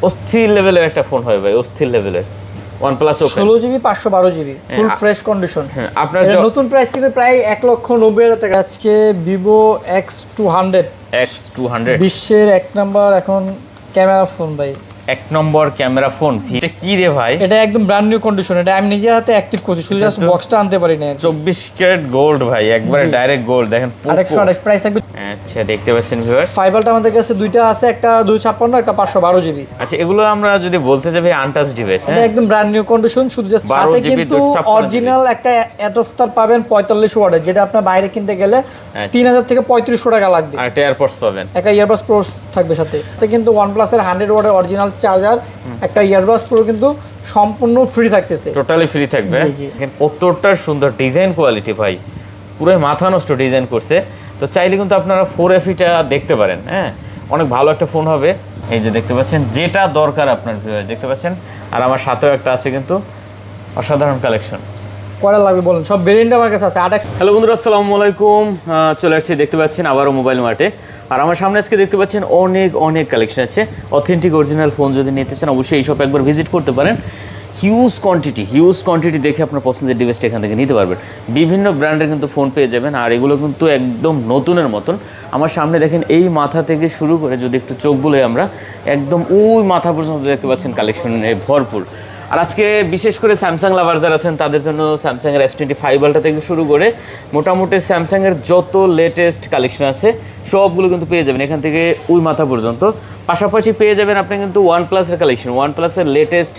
অস্থির লেভেলের একটা ফোন হয় ভাই, অস্থির লেভেলের। OnePlus Open 16GB 512GB full fresh condition. আপনার নতুন প্রাইস কিন্তু প্রায় 1,90,000 টাকা। আজকে Vivo X200 বিশ্বের 1 নাম্বার এখন ক্যামেরা ফোন ভাই, 1 নম্বর ক্যামেরা ফোন। এটা কি রে ভাই? এটা একদম ব্র্যান্ড নিউ কন্ডিশন। এটা আমি নিজে হাতে অ্যাক্টিভ করছি, শুধু জাস্ট বক্সটা আনতে পারি না। 24 ক্যারেট গোল্ড ভাই, একবারে ডাইরেক্ট গোল্ড। দেখেন 828 প্রাইস থাকবে। আচ্ছা দেখতে পাচ্ছেন ভিউয়ার, ফাইবারটা আমাদের কাছে দুইটা আছে, একটা 256 একটা 512GB। আচ্ছা এগুলো আমরা যদি বলতে যাই ভাই আনটাচ ডিভাইস, এটা একদম ব্র্যান্ড নিউ কন্ডিশন, শুধু জাস্ট সাথে কিন্তু অরিজিনাল একটা অ্যাডাপ্টার পাবেন 45 ওয়াটের, যেটা আপনার বাইরে কিনতে গেলে 3000 থেকে 3500 টাকা লাগবে। আর একটা এয়ারপডস পাবেন, একটা ইয়ারবাডস প্রো থাকবে সাথে। এতে কিন্তু OnePlus এর 100 ওয়াটের অরিজিনাল চার্জার, একটা ইয়ারবাডস প্রো কিন্তু সম্পূর্ণ ফ্রি থাকতেছে, টোটালি ফ্রি থাকবে। দেখেন কতটা সুন্দর ডিজাইন কোয়ালিটি ভাই, পুরো মাথা নষ্ট ডিজাইন করছে। তো চাইলে কিন্তু আপনারা 4FE-টা দেখতে পারেন, হ্যাঁ অনেক ভালো একটা ফোন হবে। এই যে দেখতে পাচ্ছেন যেটা দরকার আপনার ভিউয়ার, দেখতে পাচ্ছেন। আর আমার সাথেও একটা আছে কিন্তু অসাধারণ কালেকশন। করা লাগবে বলেন, সব ভেরিয়েন্ট আমার কাছে আছে। হ্যালো বন্ধুরা, আসসালামু আলাইকুম। চলে আসছি, দেখতে পাচ্ছেন আবারও মোবাইল মার্টে। আর আমার সামনে আজকে দেখতে পাচ্ছেন অনেক কালেকশন আছে। অথেন্টিক অরিজিনাল ফোন যদি নিতে চান অবশ্যই এই শপে একবার ভিজিট করতে পারেন। হিউজ কোয়ান্টিটি দেখে আপনার পছন্দের ডিভাইসটা এখান থেকে নিতে পারবেন। বিভিন্ন ব্র্যান্ডের কিন্তু ফোন পেয়ে যাবেন, আর এগুলো কিন্তু একদম নতুনের মতন। আমার সামনে দেখেন এই মাথা থেকে শুরু করে যদি একটু চোখ বলে আমরা একদম ওই মাথা পর্যন্ত দেখতে পাচ্ছেন কালেকশনে ভরপুর। আর আজকে বিশেষ করে স্যামসাং লাভার যারা আছেন তাদের জন্য স্যামসাংয়ের S25 আলট্রা থেকে শুরু করে মোটামুটি স্যামসাংয়ের যত লেটেস্ট কালেকশন আছে সবগুলো কিন্তু পেয়ে যাবেন এখান থেকে ওই মাথা পর্যন্ত। পাশাপাশি পেয়ে যাবেন আপনি কিন্তু OnePlus-এর কালেকশন, OnePlus-এর লেটেস্ট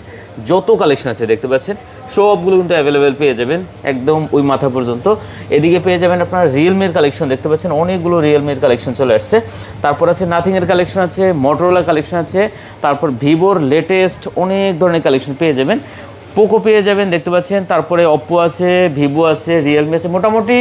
যত কালেকশন আছে দেখতে পাচ্ছেন সবগুলো কিন্তু অ্যাভেলেবেল পেয়ে যাবেন একদম ওই মাথা পর্যন্ত। এদিকে পেয়ে যাবেন আপনার রিয়েলমির কালেকশন, দেখতে পাচ্ছেন অনেকগুলো রিয়েলমির কালেকশন চলে আসছে। তারপর আছে নাথিংয়ের কালেকশন আছে, মোটরোলা কালেকশন আছে, তারপর ভিভোর লেটেস্ট অনেক ধরনের কালেকশন পেয়ে যাবেন। পোকো পেয়ে যাবেন দেখতে পাচ্ছেন, তারপরে অপ্পো আছে, ভিভো আছে, রিয়েলমি আছে, মোটামুটি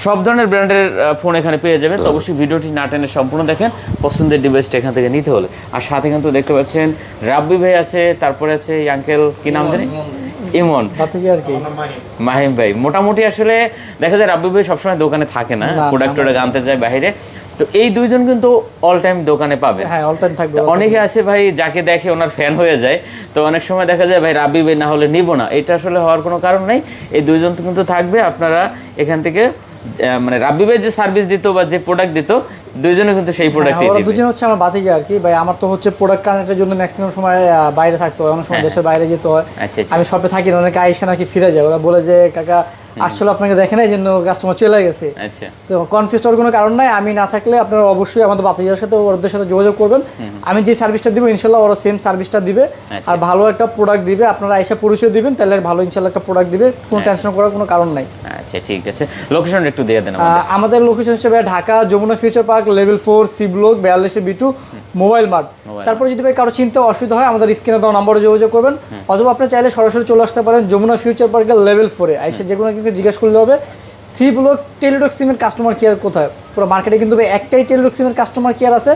সব ধরনের ব্র্যান্ডের ফোন এখানে পেয়ে যাবেন। তো অবশ্যই ভিডিওটি না টেনে সম্পূর্ণ দেখেন পছন্দের ডিভাইসটা এখান থেকে নিতে হলে। আর সাথে কিন্তু দেখতে পাচ্ছেন রাব্বি ভাই আছে, তারপরে আছে আঙ্কেল কি নাম জানি, ইমন আর কি মাহিম ভাই। মোটামুটি আসলে দেখা যায় রাব্বি ভাই সবসময় দোকানে থাকে না, প্রোডাক্ট আনতে যায় বাইরে। তো এই দুইজন কিন্তু অল টাইম দোকানে পাবে, হ্যাঁ অল টাইম থাকবে। অনেকে আছে ভাই যাকে দেখে ওনার ফ্যান হয়ে যায়, তো অনেক সময় দেখা যায় ভাই রাব্বি ভাই না হলে নিব না, এটা আসলে হওয়ার কোনো কারণ নাই। এই দুইজন তো কিন্তু থাকবে, আপনারা এখান থেকে মানে রাব্বি ভাই যে সার্ভিস দিত বা যে প্রোডাক্ট দিত দুইজনে কিন্তু সেই প্রোডাক্টই দিবে। দুজন হচ্ছে আমার বাতিজা আর কি ভাই। আমার তো হচ্ছে প্রোডাক্ট কানেক্টের জন্য ম্যাক্সিমাম সময় বাইরে থাকতে হয়, অনেক সময় দেশের বাইরে যেতে হয়। আমি শপে থাকি না, অনেকে আইসা নাকি ফিরে যায়, ওরা বলে যে কাকা আসলে আপনাকে দেখে না এই জন্য কাস্টমার চলে গেছে। তো কনফিউজ হওয়ার কোনো কারণ নাই। আমি না থাকলে আপনারা অবশ্যই আমাদের বাতিজার সাথে ওদের সাথে যোগাযোগ করবেন। আমি যে সার্ভিসটা দিব ইনশাল্লাহ ওরা সেম সার্ভিসটা দিবে, আর ভালো একটা প্রোডাক্ট দিবে। আপনারা আইসা পরিচয় দিবেন, তাহলে ভালো ইনশাল্লাহ একটা প্রোডাক্ট দিবে, কোনো টেনশন করার কোনো কারণ নাই। আচ্ছা ঠিক আছে, লোকেশন একটু দিয়ে দেন। আমাদের লোকেশন হিসেবে Dhaka Jamuna Future Park level 4 C block 42B2 mobile mart. তারপরে যদি ভাই কারো চিন্তা অসুবিধা হয় আমাদের স্ক্রিনে দেওয়া নম্বরে যোগাযোগ করবেন, অথবা আপনি চাইলে সরাসরি চলে আসতে পারেন যমুনা ফিউচার পার্কের লেভেল 4-এ। আইসা যে কোনো কিছু জিজ্ঞেস করলে হবে সি ব্লক টেলিটক সিমের কাস্টমার কেয়ার কোথায়। পুরো মার্কেটে কিন্তু একটাই টেলিটক সিমের কাস্টমার কেয়ার আছে,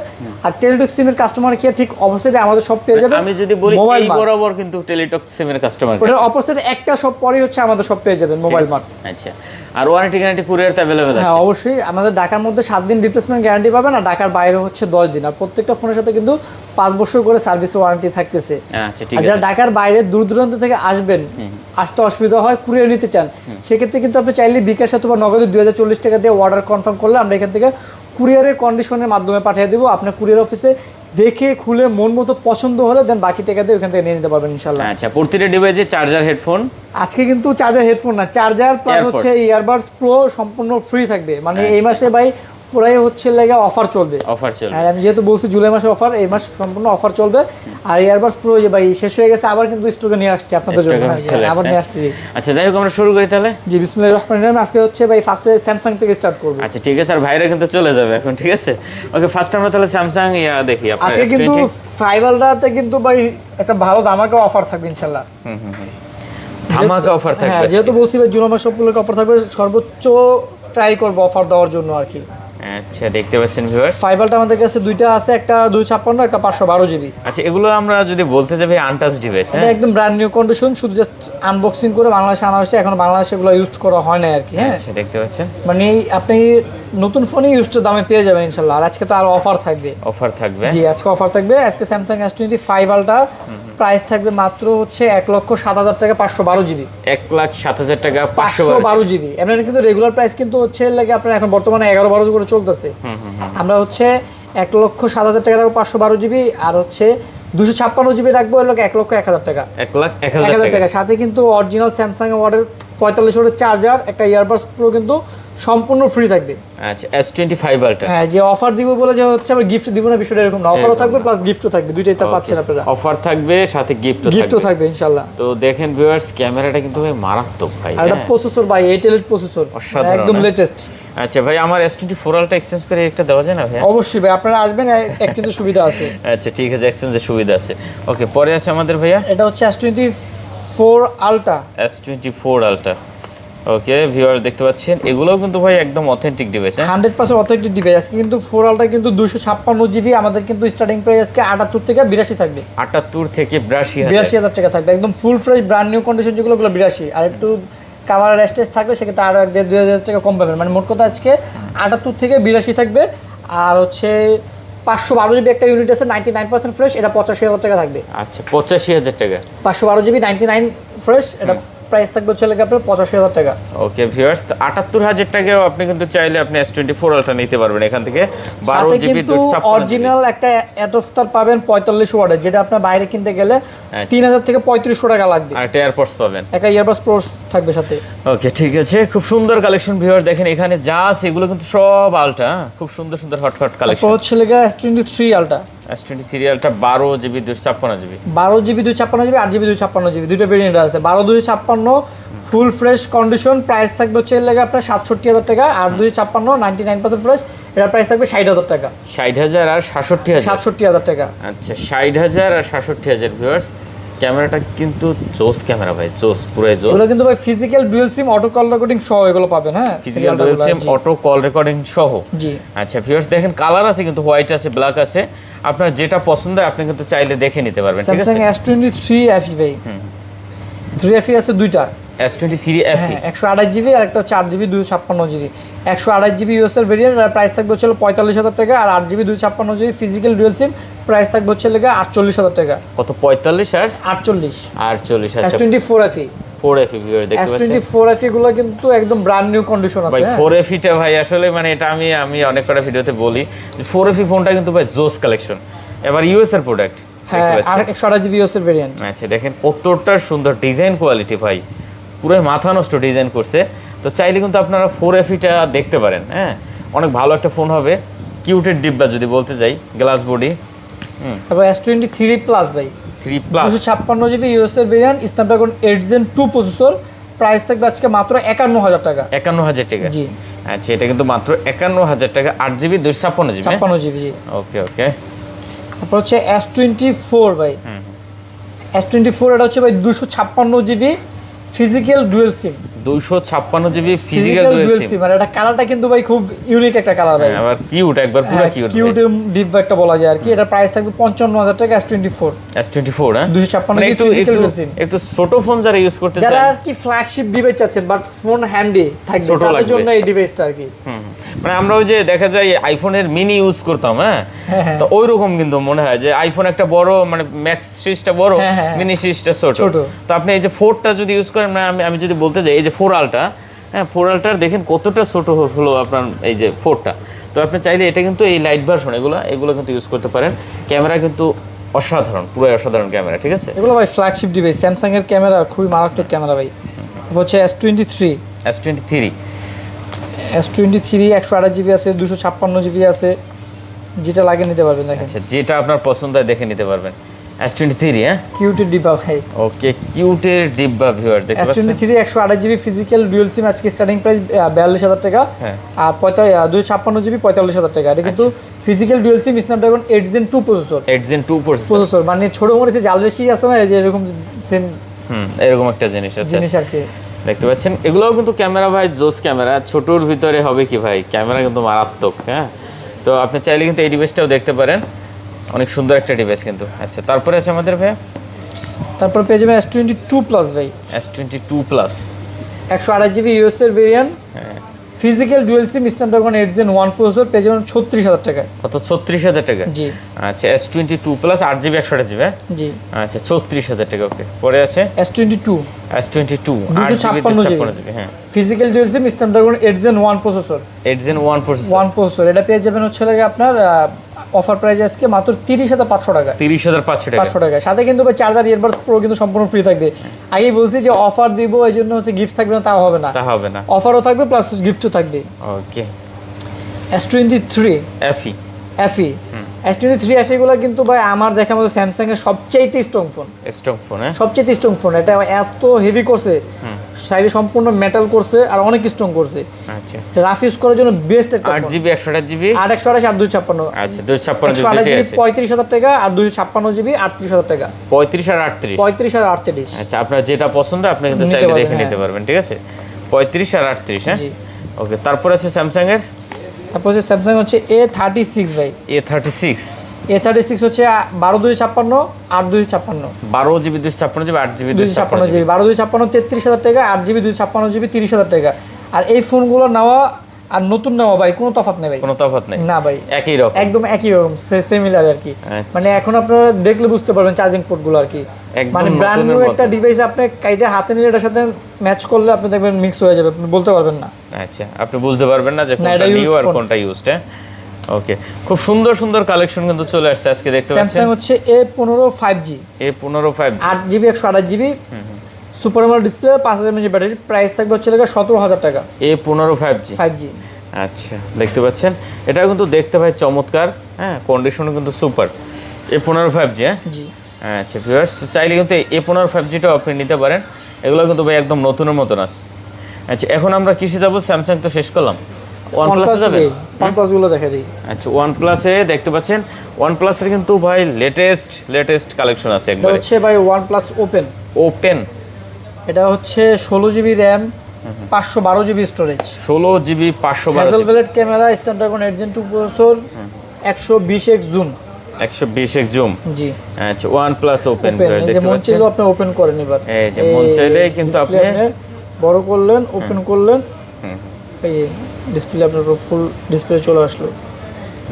আর টেলিটক সিমের কাস্টমার কেয়ার ঠিক অপোজিটে আমাদের সব পেয়ে যাবেন। আমি যদি বলি এই বরাবর কিন্তু টেলিটক সিমের কাস্টমার কেয়ার, ওটার অপোজিটে একটা সব পরেই হচ্ছে আমাদের সব পেয়ে যাবেন মোবাইল মার্ট। আচ্ছা, আর ওয়ারেন্টি গ্যারান্টি কুরিয়ার তো अवेलेबल আছে? হ্যাঁ অবশ্যই, আমাদের ঢাকার মধ্যে 7 দিন রিপ্লেসমেন্ট গ্যারান্টি পাবেন, আর ঢাকার বাইরে হচ্ছে 10 দিন। আর প্রত্যেকটা ফোনের সাথে কিন্তু 5 বছর করে সার্ভিস ওয়ারেন্টি থাকতেছে। আচ্ছা ঠিক আছে। যারা ঢাকার বাইরে দূর দূরান্ত থেকে আসবেন, আসতে অসুবিধা হয়, কুরিয়ার নিতে চান, সেক্ষেত্রে কিন্তু আপনি চাইলে বিকাশ অথবা নগদে 2040 টাকা দিয়ে অর্ডার কনফার্ম করলে আমরা এখান থেকে কুরিয়ারের কন্ডিশনের মাধ্যমে পাঠিয়ে দেবো। আপনার কুরিয়ার অফিসে দেখে খুলে মন মতো পছন্দ হলে দেন বাকি টাকা দিয়ে ওখান থেকে নিয়ে নিতে পারবেন ইনশাল্লাহ। আচ্ছা, প্রতিটা ডিভাইসে চার্জার হেডফোন, আজকে কিন্তু চার্জার হেডফোন না, চার্জার প্লাস হচ্ছে ইয়ারবাডস প্রো সম্পূর্ণ ফ্রি থাকবে। মানে এই মাসে ভাই পুরাই হচ্ছে লাগে অফার চলবে। হ্যাঁ আমি যেহেতু বলছি জুলাই মাসে অফার, এই মাস সম্পূর্ণ অফার চলবে। আর ইয়ারবাডস প্রো যে ভাই শেষ হয়ে গেছে, আবার কিন্তু স্টকে নিয়ে আসছে আপনাদের জন্য, আবার নিয়ে আসছি। আচ্ছা যাই হোক আমরা শুরু করি তাহলে। জি বিসমিল্লাহির রহমানির রহিম। আজকে হচ্ছে ভাই ফার্স্টে স্যামসাং থেকে স্টার্ট করব। আচ্ছা ঠিক আছে, আর ভাইরা কিন্তু চলে যাবে এখন, ঠিক আছে ওকে। ফার্স্ট আমরা তাহলে স্যামসাং দেখি। আজকে কিন্তু 5 আলট্রাতে কিন্তু ভাই একটা ভালো ধামাকা অফার থাকবে ইনশাআল্লাহ। ধামাকা অফার থাকবে, হ্যাঁ যেহেতু বলছি ভাই জুলাই মাস সবগুলোকে অফার থাকবে, সর্বোচ্চ ট্রাই করব অফার দেওয়ার জন্য আর কি। আচ্ছা দেখতে পাচ্ছেন ভিউয়ার্স, 5 আমাদের কাছে দুইটা আছে, একটা 256 একটা 512 জিবি। আচ্ছা এগুলো আমরা যদি বলতে যাই আনটাচ ডিভাইস, এটা একদম ব্র্যান্ড নিউ কন্ডিশন, শুধু জাস্ট আনবক্সিং করে বাংলাদেশে আনা হয়েছে, এখন বাংলাদেশে এগুলো ইউজ করা হয় না আর কি। হ্যাঁ আচ্ছা দেখতে পাচ্ছেন, মানে আপনি নতুন ফোনই ইউজড দামে পেয়ে যাবেন ইনশাআল্লাহ। আর আজকে তো আরো অফার থাকবে। জি আজকে অফার থাকবে। আজকে স্যামসাং S25 আলট্রা প্রাইস থাকবে মাত্র হচ্ছে 1,07,000 টাকা 512 জিবি। 1,07,000 টাকা 512 জিবি। আপনার কিন্তু রেগুলার প্রাইস কিন্তু হচ্ছে লাগে আপনার এখন বর্তমানে 11-12 করে চলতেছে। আমরা হচ্ছে 1,07,000 টাকা 512 জিবি, আর হচ্ছে 256 জিবি রাখবো হলো 1,01,000 টাকা। 1,01,000 টাকা। সাথে কিন্তু অরিজিনাল স্যামসাং ওয়াটের 45 ওয়াটের চার্জার, একটা ইয়ারবাডস প্রো কিন্তু সম্পূর্ণ ফ্রি থাকবে। আচ্ছা S25 আলট্রা, হ্যাঁ যে অফার দিব বলে যে হচ্ছে আমরা গিফট দিব না, বিষয়টা এরকম না। অফারও থাকবে প্লাস গিফটও থাকবে, দুইটাই তো পাচ্ছেন আপনারা। অফার থাকবে সাথে গিফটও থাকবে ইনশাআল্লাহ। তো দেখেন ভিউয়ার্স, ক্যামেরাটা কিন্তু ভাই মারাত্মক ভাই। আর এটা প্রসেসর ভাই 8 এলিট প্রসেসর, একদম লেটেস্ট। আচ্ছা ভাই আমার S24 আলট্রা এক্সচেঞ্জ করে একটা দেওয়া যায় না ভাই? অবশ্যই ভাই, আপনারা আসবেন, এক্সচেঞ্জের সুবিধা আছে। আচ্ছা ঠিক আছে, এক্সচেঞ্জের সুবিধা আছে। ওকে, পরে আছে আমাদের ভাইয়া এটা হচ্ছে S24 আলট্রা। S24 আলট্রা, ওকে ভিউয়ার দেখতে পাচ্ছেন, এগুলোও কিন্তু ভাই একদম অথেন্টিক ডিভাইস, 100% অথেন্টিক ডিভাইস। আজকে কিন্তু 4 আলট্রা কিন্তু 256 জিবি, আমাদের কিন্তু স্টার্টিং প্রাইস আজকে 78 থেকে 82 থাকবে। 78 থেকে 82,000 টাকা থাকবে, একদম full fresh brand new condition যেগুলো 82। আর একটু কাভার রেস্টেজ থাকবে, সেক্ষেত্রে আরো 1,500-2,000 টাকা কম পাবেন। মানে মোট কথা আজকে 78 থেকে 82 থাকবে। আর হচ্ছে 512 জিবি একটা ইউনিট আছে 99% ফ্রেশ, এটা 85,000 টাকা থাকবে। আচ্ছা 85,000 টাকা। 512 জিবি 99 ফ্রেশ, এটা প্রাইস থাকবে হচ্ছে আপনার 85,000 টাকা। ওকে ভিউয়ার্স, 78,000 টাকাও আপনি কিন্তু চাইলে আপনি S24 আলট্রা নিতে পারবেন এখান থেকে। 12 জিবি 256 অরিজিনাল একটা অ্যাডাপ্টার পাবেন 45 ওয়াটের, যেটা আপনার বাইরে কিনতে গেলে 3,000 থেকে 3,500 টাকা লাগবে। আর একটা এয়ারপডস পাবেন, একটা ইয়ারবাডস প্রো থাকবে সাথে। ওকে ঠিক আছে, খুব সুন্দর কালেকশন ভিউয়ার্স। দেখেন এখানে যা আছে এগুলো কিন্তু সব আলট্রা, খুব সুন্দর সুন্দর হট কালেকশন। তারপর হচ্ছে লাগা S23 ultra. S23 ultra 12 GB 256 GB, 12 GB 256 GB, 8 GB 256 GB, দুটো ভেরিয়েন্ট আছে। 12 256 ফুল ফ্রেশ কন্ডিশন, প্রাইস থাকবে হচ্ছে লাগা আপনার 67,000 টাকা। আর 256 99% ফ্রেশ, এটার প্রাইস থাকবে 60,000 টাকা। 60,000 আর 67,000, 67,000 টাকা। আচ্ছা 60,000 আর 67,000 ভিউয়ার্স। ক্যামেরাটা কিন্তু জোস ক্যামেরা ভাই, জোস, পুরাই জোস। এগুলো কিন্তু ভাই ফিজিক্যাল ডুয়াল সিম অটো কল রেকর্ডিং সহ এগুলো পাবেন। হ্যাঁ ফিজিক্যাল ডুয়াল সিম অটো কল রেকর্ডিং সহ। জি আচ্ছা ভিউয়ার্স দেখেন, কালার আছে কিন্তু হোয়াইট আছে, ব্ল্যাক আছে, আপনার যেটা পছন্দ হয় আপনি কিন্তু চাইলে দেখে নিতে পারবেন। ঠিক আছে, স্যামসাং S23 FE ভাই, 3FE আছে দুইটা। S23 FE 128 জিবি আর একটা 4 জিবি 256 জিবি। 128 জিবি ইউএসএর ভেরিয়েন্ট, আর প্রাইস থাকবে হচ্ছে 45,000 টাকা। আর 8 জিবি 256 জিবি ফিজিক্যাল ডুয়াল সিম, প্রাইস থাকবে হচ্ছে 48,000 টাকা। কত? 45 আর 48। 48। আচ্ছা S24 FE 4FE ভিউয়ার দেখতে পাচ্ছেন, S24 FE গুলো কিন্তু একদম ব্র্যান্ড নিউ কন্ডিশন আছে ভাই। 4FE টা ভাই আসলে মানে এটা আমি অনেক কটা ভিডিওতে বলি যে 4FE ফোনটা কিন্তু ভাই জোস কালেকশন। এবার ইউএস এর প্রোডাক্ট, হ্যাঁ, আর 128 জিবি ইউএসএর ভেরিয়েন্ট। আচ্ছা দেখেন কতটা সুন্দর ডিজাইন কোয়ালিটি ভাই, পুরো মাথা নষ্ট ডিজাইন করছে। তো চাইলে কিন্তু আপনারা 4FE টা দেখতে পারেন। হ্যাঁ অনেক ভালো একটা ফোন হবে। কিউটের ডিব্বা যদি বলতে যাই, গ্লাস বডি। তারপর S23 প্লাস ভাই, 3 প্লাস 256 জিবি ইউএসএর variant, Snapdragon 8 Gen 2 processor, price থাকবে আজকে মাত্র 51,000 টাকা। 51,000 টাকা, জি আচ্ছা এটা কিন্তু মাত্র 51,000 টাকা। 8 জিবি 256 জিবি, 56 জিবি জি। ওকে ওকে। তারপর হচ্ছে S24 ভাই, S24 এটা হচ্ছে ভাই 256 জিবি ফিজিক্যাল ডুয়াল সিম। 256 জিবি ফিজিক্যাল ডুয়াল সিম, আর এটা কালারটা কিন্তু ভাই খুব ইউনিক একটা কালার ভাই, আবার কিউট, একবার পুরো কিউট ডিপ একটা বলা যায় আর কি। এটা প্রাইস থাকবে 55,000 টাকা। S24 হ্যাঁ 256 জিবি ফিজিক্যাল ডুয়াল সিম। একটু ছোট ফোন যারা ইউজ করতে চান, যারা আর কি ফ্ল্যাগশিপ ডিভাইস চাচ্ছেন বাট ফোন হ্যান্ডি থাকবে, তাদের জন্য এই ডিভাইসটা আর কি। মানে আমরা ওই যে দেখা যায় আইফোনের মিনি ইউজ করতাম, হ্যাঁ তো ওই রকম কিন্তু মনে হয় যে আইফোন একটা বড়, মানে ম্যাক্স সিরিজটা বড়, মিনি সিরিজটা ছোট। তো আপনি এই যে 4টা যদি ইউজ করেন, মানে আমি যদি বলতে যাই এই যে 4 আলট্রা, হ্যাঁ 4 আলট্রার দেখেন কতটা ছোট হলো আপনার এই যে 4টা। তো আপনি চাইলে এটা কিন্তু এই লাইট ভার্সন এগুলো কিন্তু ইউজ করতে পারেন। ক্যামেরা কিন্তু অসাধারণ, পুরো অসাধারণ ক্যামেরা। ঠিক আছে, এগুলো ভাই ফ্ল্যাগশিপ ডিভাইস, স্যামসাং এর ক্যামেরা খুবই মারাত্মক ক্যামেরা ভাই। তারপর হচ্ছে S23 128 জিবি আছে, 256 জিবি আছে, যেটা লাগে নিতে পারবেন। দেখেন আচ্ছা যেটা আপনার পছন্দ হয় দেখে নিতে পারবেন। S23 হ্যাঁ কিউটের ডিব্বা ভাই, ওকে কিউটের ডিব্বা ভিউয়ার দেখতে পাচ্ছেন। S23 128 জিবি ফিজিক্যাল ডুয়াল সিম, আজকে স্টার্টিং প্রাইস 42,000 টাকা। হ্যাঁ আর 256 জিবি 45,000 টাকা। এটা কিন্তু physical dual SIM, Snapdragon 8 Gen 2 processor. 8 Gen 2 processor, মানে ছোট মনে হচ্ছে জাল বেশি আছে না, যে এরকম সেম এরকম একটা জিনিস আছে আর কি। দেখতে পাচ্ছেন এগুলোও কিন্তু ক্যামেরা ভাই জোস ক্যামেরা, ছোটোর ভিতরে হবে কি ভাই, ক্যামেরা কিন্তু মারাত্মক। হ্যাঁ, তো আপনি চাইলে কিন্তু এই ডিভাইসটাও দেখতে পারেন, অনেক সুন্দর একটা ডিভাইস কিন্তু। আচ্ছা, তারপরে আছে আমাদের ভাই, তারপর পেয়ে যাবেন S22 Plus ভাই, S22 Plus 128 GB ইউএস এর ভেরিয়েন্ট, ফিজিক্যাল ডুয়েল সিম স্ন্যাপড্রাগন 8 Gen 1 প্রসেসর, পেয়ে যাবেন 36,000 টাকায়। কত? 36,000 টাকা। জি। আচ্ছা, S22 Plus 8GB 128GB। জি। আচ্ছা, 36,000 টাকা। ওকে, পরে আছে S22 S22 256GB। হ্যাঁ, ফিজিক্যাল ডুয়েল সিম Snapdragon 8 Gen 1 processor, 8 Gen 1 processor. এটা পেয়ে যাবেন হচ্ছে লাগে আপনার অফার প্রাইস আজকে মাত্র 30,500 টাকা। 30,500 টাকা। 500 টাকা। সাথে কিন্তু চার্জার ইয়ারবাডস প্রো কিন্তু সম্পূর্ণ ফ্রি থাকবে। আগেই বলছি যে অফার দিব, এই জন্য হচ্ছে গিফট থাকবে না, তা হবে না। অফারও থাকবে প্লাস গিফটও থাকবে। ওকে। S23 FE S23 FE গুলো কিন্তু ভাই আমার দেখা মতো স্যামসাং এর সবচেয়ে স্ট্রং ফোন। সবচেয়ে স্ট্রং ফোন। এটা এত হেভি করছে, সাইডে সম্পূর্ণ মেটাল করছে আর অনেক স্ট্রং করছে। আচ্ছা, রাফ ইউজ করার জন্য বেস্ট একটা 8GB 128GB 128 আর 256। আচ্ছা, 256GB 35,000 টাকা আর 256GB 38,000 টাকা। 35 আর 38। 35 আর 38। আচ্ছা, আপনার যেটা পছন্দ আপনি কিন্তু চাইলে দেখে নিতে পারবেন, ঠিক আছে? 35 আর 38। হ্যাঁ, ওকে। তারপর আছে স্যামসাং এর, তারপর হচ্ছে স্যামসাং হচ্ছে A36 ভাই। A36 হচ্ছে 12/256 8/256। 12GB 256GB 8GB 256GB 12/256 33,000 টাকা, 8GB 256GB 30,000 টাকা। আর এই ফোনগুলো নেওয়া আর নতুন নেওয়া ভাই কোনো তফাৎ নেই ভাই। কোনো তফাৎ নেই না ভাই, একই রকম, একদম একই রকম, সিমিলার আর কি। মানে এখন আপনারা দেখলে বুঝতে পারবেন চার্জিং পোর্টগুলো আর কি। মানে ব্র্যান্ড নিউ একটা ডিভাইস আপনি কাইটা হাতে নিলে এটার সাথে ম্যাচ করলে আপনি দেখবেন মিক্স হয়ে যাবে, আপনি বলতে পারবেন না। আচ্ছা, আপনি বুঝতে পারবেন না যে কোনটা নিউ আর কোনটা ইউজড। হ্যাঁ, ওকে। খুব সুন্দর সুন্দর কালেকশন কিন্তু চলে আসছে আজকে, দেখতে পাচ্ছেন। স্যামসাং হচ্ছে A15 5G 8GB 128GB super AMOLED display, 5000 mAh battery, price থাকবে হচ্ছে 17,000 টাকা। A15 5G। আচ্ছা, দেখতে পাচ্ছেন এটা কিন্তু দেখতে ভাই চমৎকার। হ্যাঁ, কন্ডিশনও কিন্তু সুপার। A15 5G। হ্যাঁ, জি। আচ্ছা ভিউয়ার্স, চাইলে কিন্তু A15 5Gটাও আপনি নিতে পারেন। এগুলো কিন্তু ভাই একদম নতুনের মতন আছে। আচ্ছা, এখন আমরা কিসে যাব? স্যামসাং তো শেষ করলাম, OnePlus যাবে। OnePlus গুলো দেখে দিই। আচ্ছা, OnePlus এ দেখতে পাচ্ছেন OnePlus এর কিন্তু ভাই লেটেস্ট কালেকশন আছে একবারে। এটা হচ্ছে ভাই OnePlus Open। এটা হচ্ছে 16GB RAM 512GB storage, 16GB 512GB Hasselblad camera, Snapdragon 8 Gen 2 processor, 120x zoom. 120x zoom. জি। আচ্ছা, OnePlus Open দেখতে পাচ্ছেন। মন চাইলে আপনি ওপেন করেন এবার। এই যে মন চাইলে কিন্তু আপনি বড় করলেন, ওপেন করলেন, এই ডিসপ্লে আপনার ফুল ডিসপ্লে চলে আসলো।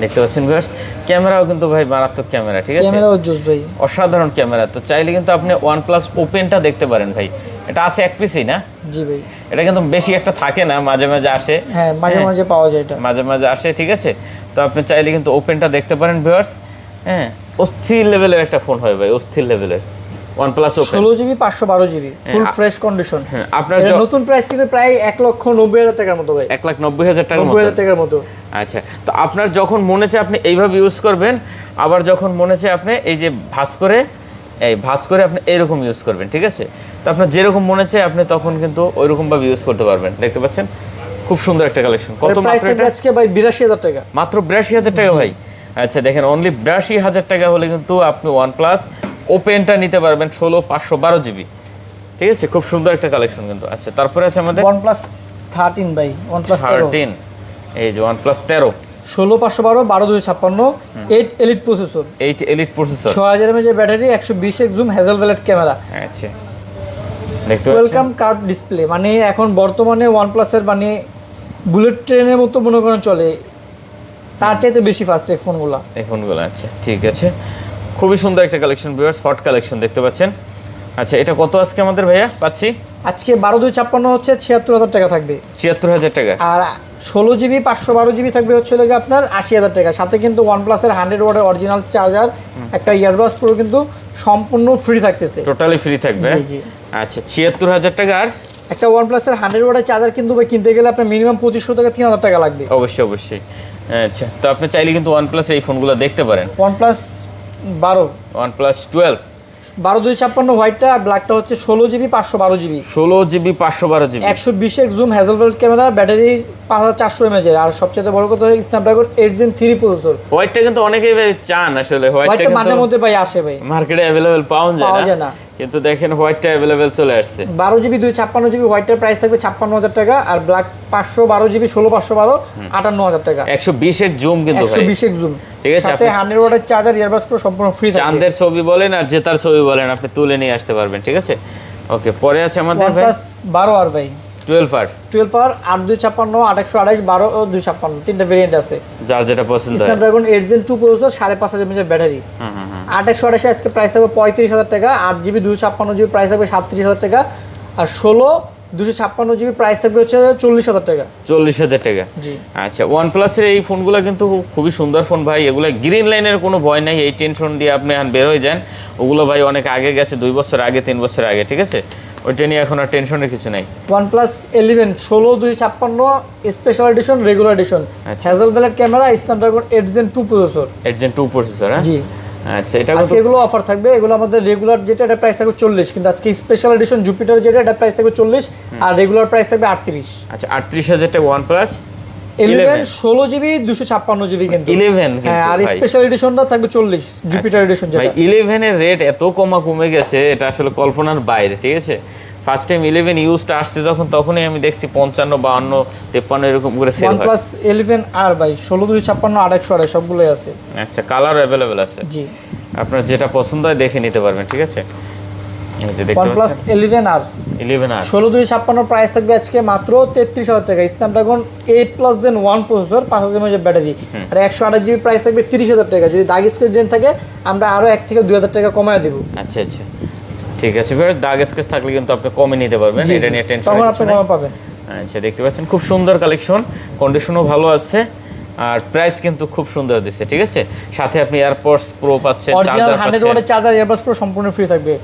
দেখতে পাচ্ছেন ভিউয়ার্স, ক্যামেরাও কিন্তু ভাই মারাত্মক ক্যামেরা, ঠিক আছে? ক্যামেরাও জোস ভাই, অসাধারণ ক্যামেরা। তো চাইলে কিন্তু আপনি OnePlus Openটা দেখতে পারেন ভাই। এটা আছে এক পিসই না? জি ভাই। এটা কিন্তু বেশি একটা থাকে না, মাঝে মাঝে আসে। হ্যাঁ, মাঝে মাঝে পাওয়া যায়, এটা মাঝে মাঝে আসে, ঠিক আছে? তো আপনি চাইলে কিন্তু ওপেনটা দেখতে পারেন ভিউয়ার্স। হ্যাঁ, অস্থির লেভেলের একটা ফোন হয় ভাই, অস্থির লেভেলের OnePlus Open। 16GB 512GB full fresh condition. হ্যাঁ, আপনার নতুন প্রাইস কিন্তু প্রায় 1,90,000 টাকার মতো ভাই। 1,90,000 টাকার মতো। 90,000 টাকার মতো। আচ্ছা, তো আপনার যখন মনে চায় আপনি এইভাবে ইউজ করবেন, আবার যখন মনে চায় আপনি এই যে ভাঁজ করে আপনি এইরকম ইউজ করবেন, ঠিক আছে? তো আপনার যেরকম মনে চায় আপনি তখন কিন্তু ওইরকম ভাবে ইউজ করতে পারবেন। দেখতে পাচ্ছেন খুব সুন্দর একটা কালেকশন। কত প্রাইস থাকবে আজকে ভাই? 82,000 টাকা। মাত্র 82,000 টাকা ভাই। আচ্ছা, দেখেন অনলি 82,000 টাকা হলে কিন্তু আপনি OnePlus Openটা নিতে পারবেন 16/512GB, ঠিক আছে? খুব সুন্দর একটা কালেকশন কিন্তু। আচ্ছা, তারপরে আছে আমাদের OnePlus 13 ভাই, OnePlus 13। এই যে OnePlus 13 16/512 12/256 8 elite processor, 6000 mAh battery, 120x zoom, Hasselblad camera. আচ্ছা, দেখতে পাচ্ছেন ওয়েলকাম কার্ভ ডিসপ্লে। মানে এখন বর্তমানে OnePlus এর মানে বুলেট ট্রেনের মতো মনে করেন চলে, তার চাইতে বেশি ফাস্ট এই ফোনগুলো। আচ্ছা, ঠিক আছে। খুবই সুন্দর একটা কালেকশন ভিউয়ার্স, হট কালেকশন দেখতে পাচ্ছেন। আচ্ছা, এটা কত আজকে আমাদের ভাইয়া পাচ্ছি? আজকে 12/256 হচ্ছে 76,000 টাকা থাকবে। 76,000 টাকা। আর 16GB 512GB থাকবে হচ্ছে আপনার 80,000 টাকা। সাথে কিন্তু OnePlus এর 100 ওয়াটের অরিজিনাল চার্জার, একটা ইয়ারবাডস প্রো কিন্তু সম্পূর্ণ ফ্রি থাকতেছে। টোটালি ফ্রি থাকবে। জি জি। আচ্ছা, 76,000 টাকা। আর একটা OnePlus এর 100 ওয়াটের চার্জার কিন্তু কিনতে গেলে আপনার মিনিমাম 2500 থেকে 3,000 টাকা লাগবে। অবশ্যই। আচ্ছা, তো আপনি চাইলে কিন্তু OnePlus এই ফোনগুলো দেখতে পারেন। OnePlus 12, OnePlus 12 12/256 হোয়াইটটা, আর ব্ল্যাকটা হচ্ছে 16GB 512GB, 120x zoom, Hasselblad camera, battery 5400 mAh, আর সবচেয়ে বড় কথা স্ন্যাপড্রাগন 8 Gen 3 প্রসেসর। হোয়াইটটা কিন্তু অনেকেই চান আসলে, হোয়াইটটা মাঝে মধ্যে ভাই আসে ভাই, মার্কেটে अवेलेबल পাওয়া যায় না। কিন্তু দেখেন হোয়াইটটা অ্যাভেলেবেল চলে আসছে। 12GB 256GB হোয়াইটের প্রাইস থাকবে 56000 টাকা, আর ব্ল্যাক 512GB 16512 58000 টাকা। 120x জুম কিন্তু ভাই, 120x জুম, ঠিক আছে। সাথে 100 ওয়াটের চার্জার, ইয়ারবাডস প্রো সম্পূর্ণ ফ্রি থাকবে। চাঁদের ছবি বলেন আর জেতার ছবি বলেন, আপনি তুলে নিয়ে আসতে পারবেন, ঠিক আছে। ওকে, পরে আছে আমাদের ভাই OnePlus 12R ভাই, 12R 12R 8256 8228 12 ও 256 তিনটা ভেরিয়েন্ট আছে, যার যেটা পছন্দ হয়। Snapdragon 8 Gen 2 processor, 5500 mAh battery. 8128 আজকে প্রাইস থাকবে 35000 টাকা, 8GB 256GB প্রাইস থাকবে 37000 টাকা, আর 16 256GB প্রাইস থাকবে হচ্ছে 40000 টাকা। 40000 টাকা, জি। আচ্ছা, OnePlus এর এই ফোনগুলো কিন্তু খুবই সুন্দর ফোন ভাই। এগুলো গ্রিন লাইনের কোনো ভয় নাই, এই টেনশন দিয়ে আপনি এখন বের হয়ে যান। ওগুলো ভাই অনেক আগে গেছে, 2 বছর আগে 3 বছর আগে, ঠিক আছে। ওইটা নিয়ে এখন আর টেনশনের কিছু নাই। OnePlus 11 16 256 special edition, regular edition, Hasselblad camera, Snapdragon 8 Gen 2 processor. 8 Gen 2 processor, হ্যাঁ। জি। আচ্ছা, এটা আজকে এগুলো অফার থাকবে। এগুলো আমাদের রেগুলার যেটা, এটা প্রাইস থাকবে 40, কিন্তু আজকে স্পেশাল এডিশন জুপিটার যেটা, এটা প্রাইস থাকবে 40, আর রেগুলার প্রাইস থাকবে 38। আচ্ছা, 38000 টাকা OnePlus 11 16GB 256GB কিন্তু 11 হ্যাঁ, আর স্পেশাল এডিশনটা থাকবে 40 জুপিটার এডিশন যেটা। ভাই 11 এর রেট এত কমে গেছে, এটা আসলে কল্পনার বাইরে, ঠিক আছে। ফার্স্ট টাইম 11 ইউজটা আসছে যখন, তখনই আমি দেখছি 55 52 53 এরকম করে সেল হয়। OnePlus 11R ভাই 16 256 828 সবগুলোই আছে। আচ্ছা, কালার अवेलेबल আছে। জি, আপনার যেটা পছন্দ হয় দেখে নিতে পারবেন, ঠিক আছে। এই যে দেখতে OnePlus পাচ্ছেন 11R 11R 16 256 প্রাইস থাকবে আজকে মাত্র 33000 টাকা, Snapdragon 8+ Gen 1 processor, 5000 mAh battery, আর 128GB প্রাইস থাকবে 30000 টাকা। যদি দাগ স্কেচ জেন থাকে আমরা আরো 1 থেকে 2000 টাকা কমায় দেব। আচ্ছা আচ্ছা, ঠিক আছে ভাই। দাগ স্কেচ থাকলে কিন্তু আপনি কমে নিতে পারবেন, এটা নিয়ে টেনশন তখন আপনি কমে পাবেন। আচ্ছা, দেখতে পাচ্ছেন খুব সুন্দর কালেকশন, কন্ডিশনও ভালো আছে, আর প্রাইস কিন্তু খুব সুন্দর দিচ্ছে, ঠিক আছে। সাথে আপনি এয়ারপডস প্রো পাচ্ছেন, অরিজিনাল চার্জার 100 ওয়াটের চার্জার, ইয়ারবাডস প্রো সম্পূর্ণ ফ্রি থাকবে।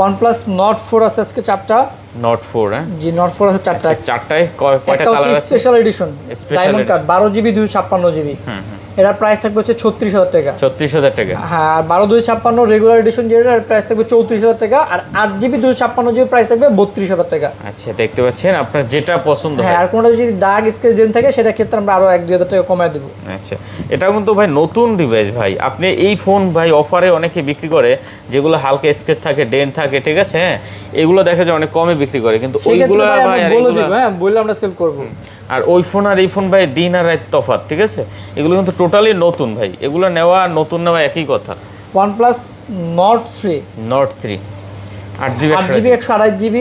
OnePlus Nord 4 আছে আজকে 4টা। Nord 4, হ্যাঁ জি, Nord 4 আছে 4টা। চারটায় কয়টা কালার আছে? Special edition diamond cut 12GB 256GB, এটার প্রাইস থাকবে হচ্ছে 36000 টাকা। 36000 টাকা, হ্যাঁ। 12 256 রেগুলার এডিশন যেটার প্রাইস থাকবে 34000 টাকা, আর 8GB 256GB প্রাইস থাকবে 32000 টাকা। আচ্ছা, দেখতে পাচ্ছেন আপনার যেটা পছন্দ হয়। হ্যাঁ, আর কোনটা যদি দাগ স্কেচ জেন থাকে সেটা ক্ষেত্রে আমরা আরো 1-2000 টাকা কমায় দেব। আচ্ছা, এটা কিন্তু ভাই নতুন ডিভাইস ভাই। আপনি এই ফোন ভাই অফারে অনেকে বিক্রি করে, যেগুলো হালকা স্কেচ থাকে, ডেন্ট থাকে, ঠিক আছে, হ্যাঁ, এগুলো দেখা যায় অনেক কমে বিক্রি করে, কিন্তু ওইগুলো ভাই আর বলে দিব, হ্যাঁ, বললে আমরা সেল করব। আর ওই ফোন আর এই ফোন ভাই দিন আর রাত তফাৎ, ঠিক আছে। এগুলো কিন্তু টোটালি নতুন ভাই, এগুলো নেওয়া আর নতুন নেওয়া একই কথা। OnePlus Nord 3 Nord 3 8GB 128GB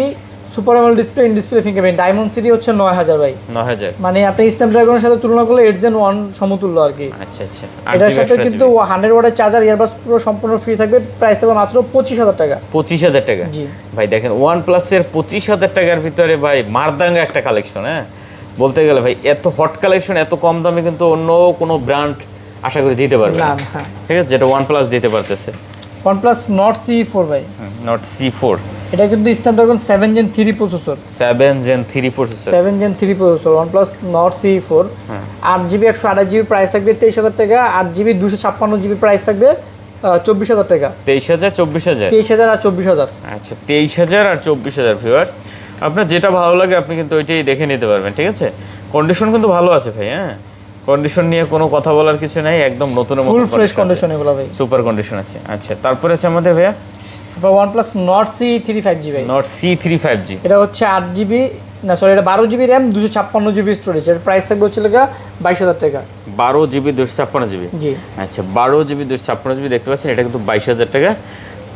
super AMOLED display, in display fingerprint, diamond city হচ্ছে 9000 ভাই। 9000, মানে আপনি স্ন্যাপড্রাগনের সাথে তুলনা করলে 8 Gen 1 সমতুল্য আর কি। আচ্ছা আচ্ছা। এটার সাথে কিন্তু 100 ওয়াটের চার্জার, ইয়ারবাডস পুরো সম্পূর্ণ ফ্রি থাকবে, প্রাইস থাকবে মাত্র 25000 টাকা। 25000 টাকা, জি ভাই। দেখেন OnePlus এর 25000 টাকার ভিতরে ভাই মারদাঙ্গা একটা কালেকশন, হ্যাঁ, বলতে গেলে ভাই এত হট কালেকশন এত কম দামে কিন্তু অন্য কোনো ব্র্যান্ড আশা করি দিতে পারবে না, না, হ্যাঁ, ঠিক আছে, যেটা OnePlus দিতে পারতেছে। OnePlus Nord CE4 ভাই, Nord C4, এটা কিন্তু Snapdragon 7 Gen 3 processor, 7 Gen 3 processor, 7 Gen 3 processor, OnePlus Nord CE4, 8GB 128GB price থাকবে 23000 টাকা, 8GB 256GB প্রাইস থাকবে 24000 টাকা। 23000 24000, 23000 আর 24000। আচ্ছা, 23000 আর 24000 ভিউয়ার্স, আপনার যেটা ভালো লাগে আপনি কিন্তু ওইটাই দেখে নিতে পারবেন, ঠিক আছে। কন্ডিশন কিন্তু ভালো আছে ভাই, হ্যাঁ, কন্ডিশন নিয়ে কোনো কথা বলার কিছু নাই, একদম নতুনের মতো ফুল ফ্রেশ কন্ডিশন এগুলো ভাই, সুপার কন্ডিশন আছে। আচ্ছা, তারপরে আছে আমাদের ভাইয়া তারপর OnePlus Nord CE3 5G ভাই, Nord C3 5G, এটা হচ্ছে 8GB না সরি, এটা 12GB RAM 256GB স্টোরেজ, এর প্রাইস থাকবে হচ্ছে 22000 টাকা। 12GB 256GB, জি আচ্ছা, 12GB 256GB দেখতে পাচ্ছেন, এটা কিন্তু 22000 টাকা।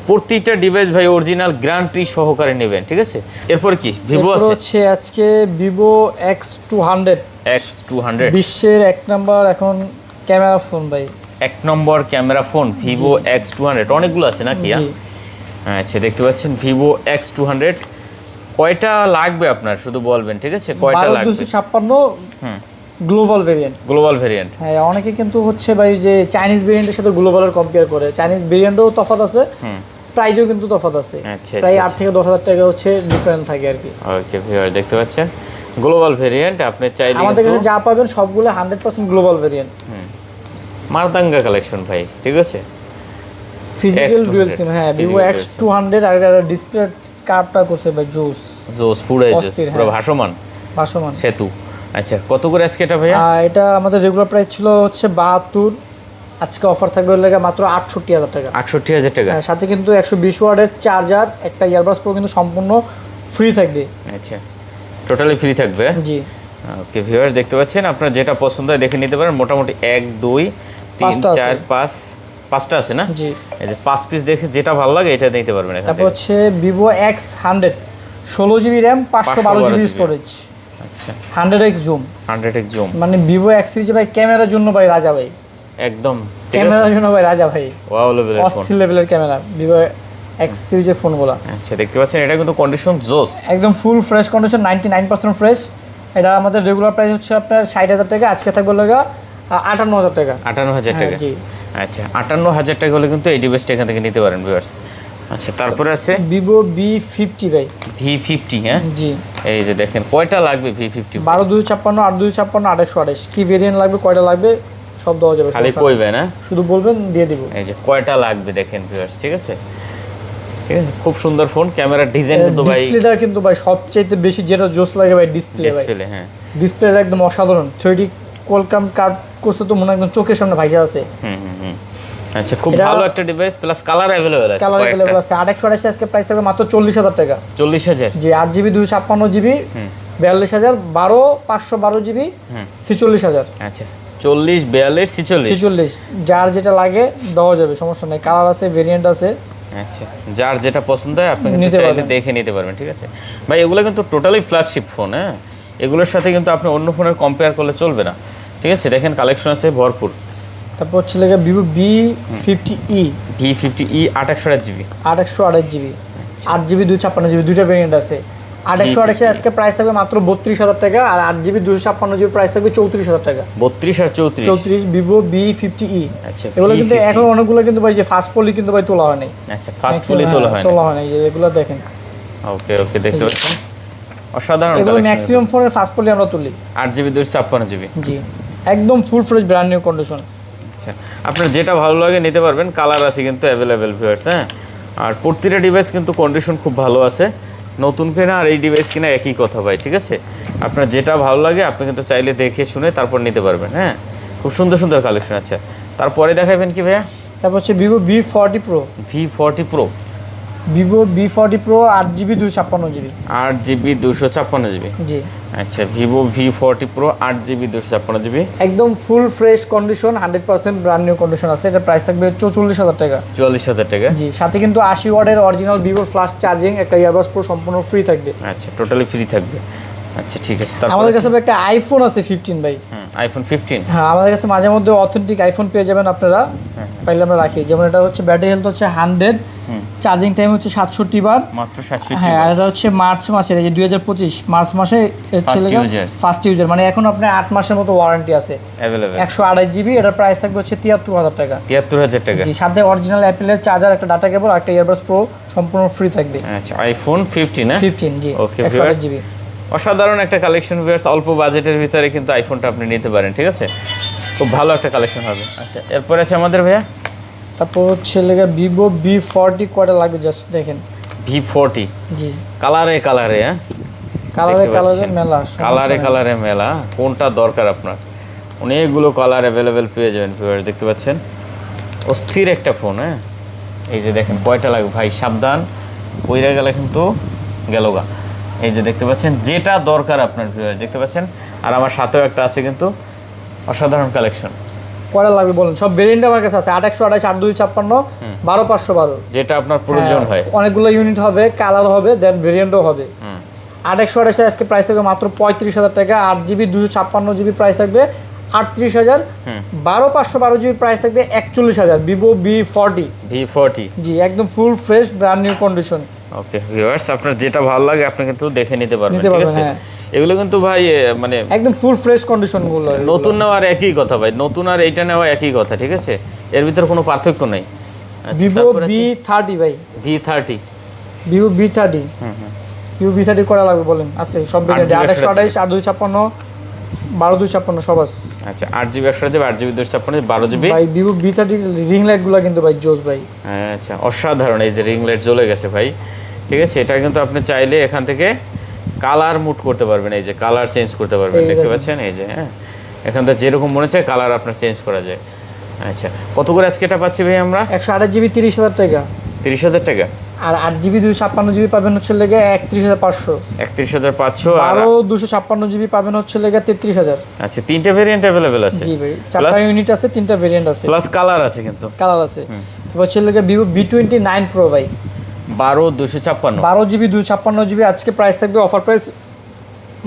প্রতিটা ডিভাইস ভাই অরিজিনাল গ্যারান্টি সহকারে নেবেন, ঠিক আছে। এরপর কি ভিভো আছে, হচ্ছে আজকে Vivo X200, X200 বিশ্বের 1 নাম্বার এখন ক্যামেরা ফোন ভাই, 1 নম্বর ক্যামেরা ফোন Vivo X200, অনেকগুলো আছে নাকি? জি আচ্ছা, দেখতে পাচ্ছেন Vivo X200, কয়টা লাগবে আপনার শুধু বলবেন, ঠিক আছে, কয়টা লাগবে? 256 গ্লোবাল ভেরিয়েন্ট, গ্লোবাল ভেরিয়েন্ট, হ্যাঁ। অনেকে কিন্তু হচ্ছে ভাই যে চাইনিজ ভেরিয়েন্টের সাথে গ্লোবালের কম্পেয়ার করে, চাইনিজ ভেরিয়েন্টও তফাৎ আছে, প্রাইসও কিন্তু তফাৎ আছে, আচ্ছা, প্রায় 8 থেকে 10000 টাকা হচ্ছে ডিফারেন্ট থাকে আর কি। ওকে ভিউয়ার, দেখতে পাচ্ছেন গ্লোবাল ভেরিয়েন্ট, আপনি চাইলে আমাদের কাছে যা পাবেন সবগুলো 100% গ্লোবাল ভেরিয়েন্ট, মারদাঙ্গা কালেকশন ভাই, ঠিক আছে। ফিজিক্যাল ডুয়াল সিম, হ্যাঁ, Vivo Physical X200, আর ডিসপ্লে কার্ভটা করছে ভাই জোস, পুরো অস্থির, পুরো হ্যাঁ। ভাসমান সেতু। আচ্ছা, কত করে আজকে এটা ভাইয়া? এটা আমাদের রেগুলার প্রাইস ছিল হচ্ছে 72, আজকে অফার থাকবে হলো মাত্র 68,000 টাকা। 68,000 টাকা। হ্যাঁ, সাথে কিন্তু 120 ওয়াটের চার্জার, একটা ইয়ারবাডস প্রো কিন্তু সম্পূর্ণ ফ্রি থাকবে। আচ্ছা, টোটালি ফ্রি থাকবে। জি ওকে ভিউয়ার্স, দেখতে পাচ্ছেন আপনার যেটা পছন্দ হয় দেখে নিতে পারেন। মোটামুটি 1 2 3 4 5 5টা আছে না? জি, এই যে 5 পিস দেখে যেটা ভালো লাগে এটা নিতে পারবেন এখান তারপর থেকে। হচ্ছে Vivo X100 16GB RAM 512GB storage. আচ্ছা, 100x জুম। 100x জুম, মানে Vivo X সিরিজে ভাই ক্যামেরার জন্য ভাই রাজা ভাই, একদম ঠিক আছে। ক্যামেরার জন্য ভাই রাজা ভাই, ওয়াও লেভেলের ফোন, অস্থির লেভেলের ক্যামেরা Vivo X সিরিজের ফোনগুলো। আচ্ছা, দেখতে পাচ্ছেন এটা কিন্তু কন্ডিশন জোস, একদম ফুল ফ্রেশ কন্ডিশন, 99% ফ্রেশ। এটা আমাদের রেগুলার প্রাইস হচ্ছে আপনার 60,000 টাকা, আজকে থাকবে লাগা 58,000 টাকা। 58,000 টাকা। জি, আচ্ছা, 58,000 টাকা হলে কিন্তু এই ডিভাইসটা এখান থেকে নিতে পারেন ভিউয়ার্স। আচ্ছা, তারপরে আছে Vivo V50 ভাই। V50, হ্যাঁ জি, এই যে দেখেন কয়টা লাগবে V50, 12/256 8/256 8/128 কি ভেরিয়েন্ট লাগবে, কয়টা লাগবে সব দেওয়া যাবে, খালি কইবে না, শুধু বলবেন দিয়ে দিব। এই যে কয়টা লাগবে দেখেন ভিউয়ার্স, ঠিক আছে ঠিক আছে। খুব সুন্দর ফোন, ক্যামেরার ডিজাইন কিন্তু ভাই, ডিসপ্লেটা কিন্তু ভাই সবচেয়ে বেশি যেটা জোস লাগে ভাই ডিসপ্লে ভাই। ডিসপ্লে, হ্যাঁ ডিসপ্লেটা একদম অসাধারণ, 3D কোয়ালকম কার্ড করছে তো মনে হয় একদম চোখের সামনে ভাইসা আছে। হুম। আচ্ছা, খুব ভালো একটা ডিভাইস, প্লাস কালার अवेलेबल আছে, কালার अवेलेबल আছে। 8/128 আজকে প্রাইস থাকবে মাত্র 40,000 টাকা। 40,000। জি, 8GB 256GB 42,000, 512GB 46,000। আচ্ছা, 40 42 46। 46 যার যেটা লাগে দেওয়া যাবে, সমস্যা নাই। কালার আছে, ভেরিয়েন্ট আছে। আচ্ছা, যার যেটা পছন্দ হয় আপনি কিন্তু নিতে চাইলে পারবেন। দেখে নিতে পারবেন, ঠিক আছে ভাই। এগুলো কিন্তু টোটালি ফ্ল্যাগশিপ ফোন, হ্যাঁ, এগুলোর সাথে কিন্তু আপনি অন্য ফোনের কম্পেয়ার করলে চলবে না, ঠিক আছে। দেখেন কালেকশন আছে ভরপুর। তারপর হচ্ছে লাগে Vivo V50e V50e 8/128GB, 8/128GB 8GB 256GB দুইটা ভেরিয়েন্ট আছে। 8/128 আজকে প্রাইস থাকবে মাত্র 32,000 টাকা, আর 8GB 256GB প্রাইস থাকবে 34,000 টাকা। 32 আর 34। 34 Vivo V50e। আচ্ছা, এগুলো কিন্তু V50 এখন অনেকগুলো কিন্তু ভাই যে ফার্স্ট পলি কিন্তু ভাই তোলা হয় নাই। আচ্ছা, ফার্স্ট ফুলি তোলা হয় না। তোলা হয় নাই, এগুলো দেখেন। ওকে দেখতে পাচ্ছেন অসাধারণ এগুলো কালেকশন। ম্যাক্সিমাম ফোনের ফার্স্ট পলি আমরা তুলি। 8GB 256GB। জি, একদম full fresh brand new condition. আচ্ছা, আপনার যেটা ভালো লাগে নিতে পারবেন, কালার আছে কিন্তু অ্যাভেলেবেল ভিউয়ার্স, হ্যাঁ। আর প্রতিটা ডিভাইস কিন্তু কন্ডিশন খুব ভালো আছে, নতুন কেনা আর এই ডিভাইস কিনা একই কথা ভাই, ঠিক আছে। আপনার যেটা ভালো লাগে আপনি কিন্তু চাইলে দেখে শুনে তারপর নিতে পারবেন, হ্যাঁ। খুব সুন্দর সুন্দর কালেকশন আছে। তারপরে দেখাবেন কি ভাইয়া? তারপর হচ্ছে Vivo V40 Pro। V40 Pro, Vivo V40 Pro 8GB 256GB। 8GB 256GB। জি, আচ্ছা, Vivo V40 Pro 8GB 256GB, একদম full fresh condition, 100% brand new condition আছে। এটা প্রাইস থাকবে 44,000 টাকা। 44,000 টাকা। জি, সাথে কিন্তু 80 ওয়াটের অরিজিনাল Vivo ফ্লাশ চার্জিং, একটা ইয়ারবাডস প্রো সম্পূর্ণ ফ্রি থাকবে। আচ্ছা, টোটালি ফ্রি থাকবে। আচ্ছা, ঠিক আছে। আমাদের কাছে একটা আইফোন আছে 15 ভাই। আইফোন 15। হ্যাঁ, আমাদের কাছে মাঝে মধ্যে অথেন্টিক আইফোন পেয়ে যাবেন আপনারা, পাইলে আমরা রাখি। যেমন এটা হচ্ছে ব্যাটারি হেলথ হচ্ছে 100, চার্জিং টাইম হচ্ছে 67 বার, মাত্র 67। হ্যাঁ। আর এটা হচ্ছে মার্চ মাসের, এই যে 2025 মার্চ মাসে ফার্স্ট ইউজার, মানে এখন আপনার 8 মাসের মতো ওয়ারেন্টি আছে अवेलेबल। 128GB, এটার প্রাইস থাকবে হচ্ছে 73,000 টাকা। 73,000 টাকা। জি, সাথে অরিজিনাল অ্যাপেলের চার্জার, একটা ডাটা কেবল, একটা ইয়ারবাডস প্রো সম্পূর্ণ ফ্রি থাকবে। আচ্ছা, আইফোন 15 না? 15 জি, ওকে 128GB। অসাধারণ একটা কালেকশন ভিউয়ার্স, অল্প বাজেটের ভিতরে কিন্তু আইফোনটা আপনি নিতে পারেন, ঠিক আছে। খুব ভালো একটা কালেকশন হবে। আচ্ছা, এরপর আছে আমাদের ভাইয়া তারপর হচ্ছে লেগে Vivo V40 কয়টা লাগবে জাস্ট দেখেন। V40 জি, কালারে হ্যাঁ, কালারে মেলা, কালারে মেলা, কোনটা দরকার আপনার অনেকগুলো কালার অ্যাভেলেবেল পেয়ে যাবেন ভিউয়ার্স, দেখতে পাচ্ছেন অস্থির একটা ফোন, হ্যাঁ। এই যে দেখেন কয়টা লাগবে ভাই, সাবধান পইরা গেলে কিন্তু গেলগা। এই যে দেখতে পাচ্ছেন যেটা দরকার আপনার ভিউয়ার্স, দেখতে পাচ্ছেন। আর আমার সাথেও একটা আছে কিন্তু অসাধারণ কালেকশন। কয়টা লাগবে বলেন? সব ভেরিয়েন্ট আমার কাছে আছে, 8/128 8/256 12/512, যেটা আপনার প্রয়োজন হয়। অনেকগুলো ইউনিট হবে, কালার হবে, দেন ভেরিয়েন্টও হবে। 8/128 আজকে প্রাইস থাকবে মাত্র 35,000 টাকা। 8GB 256GB প্রাইস থাকবে 38,000। 12/512GB প্রাইস থাকবে 41,000। Vivo V40। জি, একদম full fresh brand new condition. Okay viewers, আপনার যেটা ভালো লাগে আপনি কিন্তু দেখে নিতে পারবেন, নিতে ঠিক পারবেন, আছে। হ্যাঁ। এগুলো কিন্তু ভাই মানে একদম ফুল ফ্রেশ কন্ডিশন গুলো। নতুন নেওয়ার একই কথা ভাই, নতুন আর এইটা নেওয়া একই কথা, ঠিক আছে। এর ভিতরে কোনো পার্থক্য নাই। Vivo V30 ভাই। V30। Vivo V30। Vivo V30 করা লাগবে বলেন? আছে সব ভেরিয়েন্ট, 8/128 8/256 12/256 সব আছে। আচ্ছা, 8GB 128GB 8GB 256 12GB। ভাই Vivo V30 রিং লাইট গুলো কিন্তু ভাই জোস ভাই। আচ্ছা, অসাধারণ। এই যে রিং লাইট জ্বলে গেছে ভাই, ঠিক আছে। এটা কিন্তু আপনি চাইলে এখান থেকে কালার মুড করতে পারবেন, এই যে কালার চেঞ্জ করতে পারবেন, দেখতে পাচ্ছেন। এই যে হ্যাঁ, এখান থেকে যেরকম মনে চায় কালার আপনার চেঞ্জ করা যায়। আচ্ছা, কত করে আজকে এটা পাচ্ছি ভাই আমরা? 128 জিবি 30,000 টাকা। 30,000 টাকা। আর 8 জিবি 256 জিবি পাবেন হচ্ছে লেগে 31,500। 31,500। আর 256 জিবি পাবেন হচ্ছে লেগে 33,000। আচ্ছা, তিনটা ভেরিয়েন্ট अवेलेबल আছে? জি ভাই, 4টা ইউনিট আছে, 3টা ভেরিয়েন্ট আছে, প্লাস কালার আছে কিন্তু। কালার আছে। তারপর হচ্ছে লেগে Vivo V29 Pro ভাই, 12,256। 12 জিবি 256 জিবি আজকে প্রাইস থাকবে অফার প্রাইস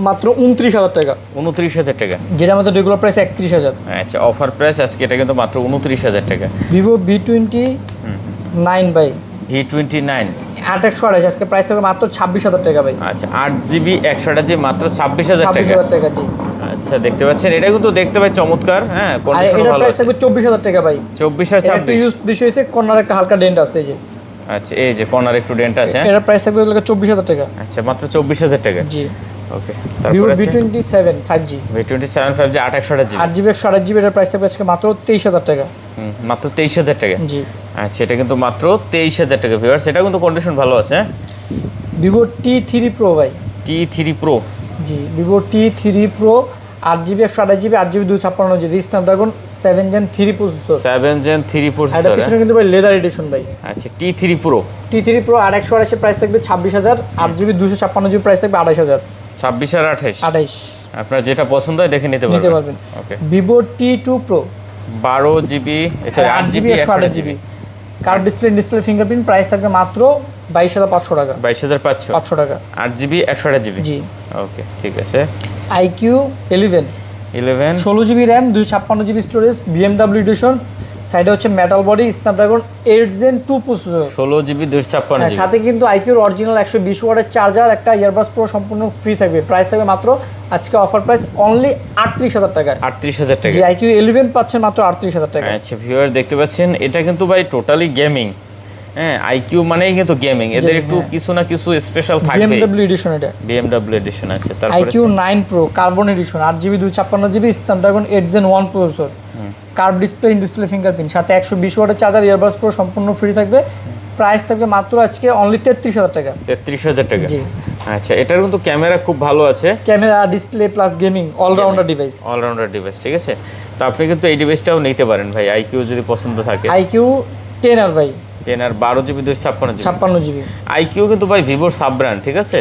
মাত্র 29,000 টাকা। 29,000 টাকা, যেটা আমাদের রেগুলার প্রাইস 31,000। আচ্ছা, অফার প্রাইস আজকে এটা কিন্তু মাত্র 29,000 টাকা। Vivo V29 ভাই, V29 8/128 আজকে প্রাইস থাকবে মাত্র 26,000 টাকা ভাই। আচ্ছা, 8GB 128GB মাত্র 26,000 টাকা। 26,000 টাকা জি। আচ্ছা, দেখতে পাচ্ছেন এটা কিন্তু দেখতে পাই চমৎকার। হ্যাঁ, আর কন্ডিশন এটার ভালো প্রাইস আছে। থাকবে 24,000 টাকা ভাই। 24 আর এটা একটু 26। ইউজ বিষয় হইছে, কর্নার একটা হালকা ডেন্ট আছে এই যে। আচ্ছা, এই যে কর্নার একটু ডেন্ট আছে। এটার প্রাইস থাকবে 24,000 টাকা। আচ্ছা, মাত্র 24,000 টাকা। জি। ওকে, Vivo তারপর আছে V27 5G, V27 5G 8/128GB। 8GB 128GB এর প্রাইস থাকবে আজকে মাত্র 23,000 টাকা। মাত্র 23,000 টাকা। জি। আচ্ছা, এটা কিন্তু মাত্র 23,000 টাকা ভিউয়ার্স। এটা কিন্তু কন্ডিশন ভালো আছে। Vivo T3 Pro ভাই, T3 Pro। জি, Vivo T3 Pro 8GB 128GB 8GB 256GB Snapdragon 7 Gen 3 processor. 7 Gen 3 এটা প্রসেসর। পিছনে কিন্তু ভাই লেদার এডিশন ভাই। আচ্ছা, T3 Pro। T3 Pro 8/128 price থাকবে 26,000, 8GB 256GB প্রাইস থাকবে 28,000। 26 আর 28। 28 আপনার যেটা পছন্দ হয় দেখে নিতে পারবেন। ওকে। Vivo T2 Pro 12GB sorry 8GB 128GB curve display fingerprint price থাকবে মাত্র 22,500 টাকা। 22,500। 500 টাকা। 8GB 128GB। জি। ওকে, ঠিক আছে। IQ 11 16GB RAM 256GB storage BMW edition, সাইডে হচ্ছে metal body, Snapdragon 8 Gen 2 processor. 16GB 256GB। সাথে কিন্তু IQর অরিজিনাল 120 ওয়াটের চার্জার, একটা ইয়ারবাডস প্রো সম্পূর্ণ ফ্রি থাকবে। প্রাইস থাকবে মাত্র আজকে অফার প্রাইস অনলি 38,000 টাকা। 38,000 টাকা। জি, IQ 11 পাচ্ছেন মাত্র 38,000 টাকা। আচ্ছা ভিউয়ার দেখতে পাচ্ছেন এটা কিন্তু ভাই টোটালি গেমিং। হ্যাঁ, IQ মানেই কিন্তু গেমিং, এদের একটু কিছু না কিছু স্পেশাল থাকবে। BMW এডিশন এটা। BMW এডিশন আছে। তারপরে IQ 9 Pro carbon addition 8GB 256GB Snapdragon 8 Gen 1 processor, curve display fingerprint, সাথে 120 ওয়াটের চার্জার, ইয়ারবাডস প্রো সম্পূর্ণ ফ্রি থাকবে। প্রাইস থাকবে মাত্র আজকে অনলি 33,000 টাকা। 33,000 টাকা। জি। আচ্ছা, এটার কিন্তু ক্যামেরা খুব ভালো আছে। Camera, display plus gaming allrounder device. Allrounder device, ঠিক আছে। তো আপনি কিন্তু এই ডিভাইসটাও নিতে পারেন ভাই, IQ যদি পছন্দ থাকে। IQ 10R ভাই, 10R 12GB 256GB। 56GB। IQ কিন্তু ভাই ভিভোর সাব ব্র্যান্ড, ঠিক আছে।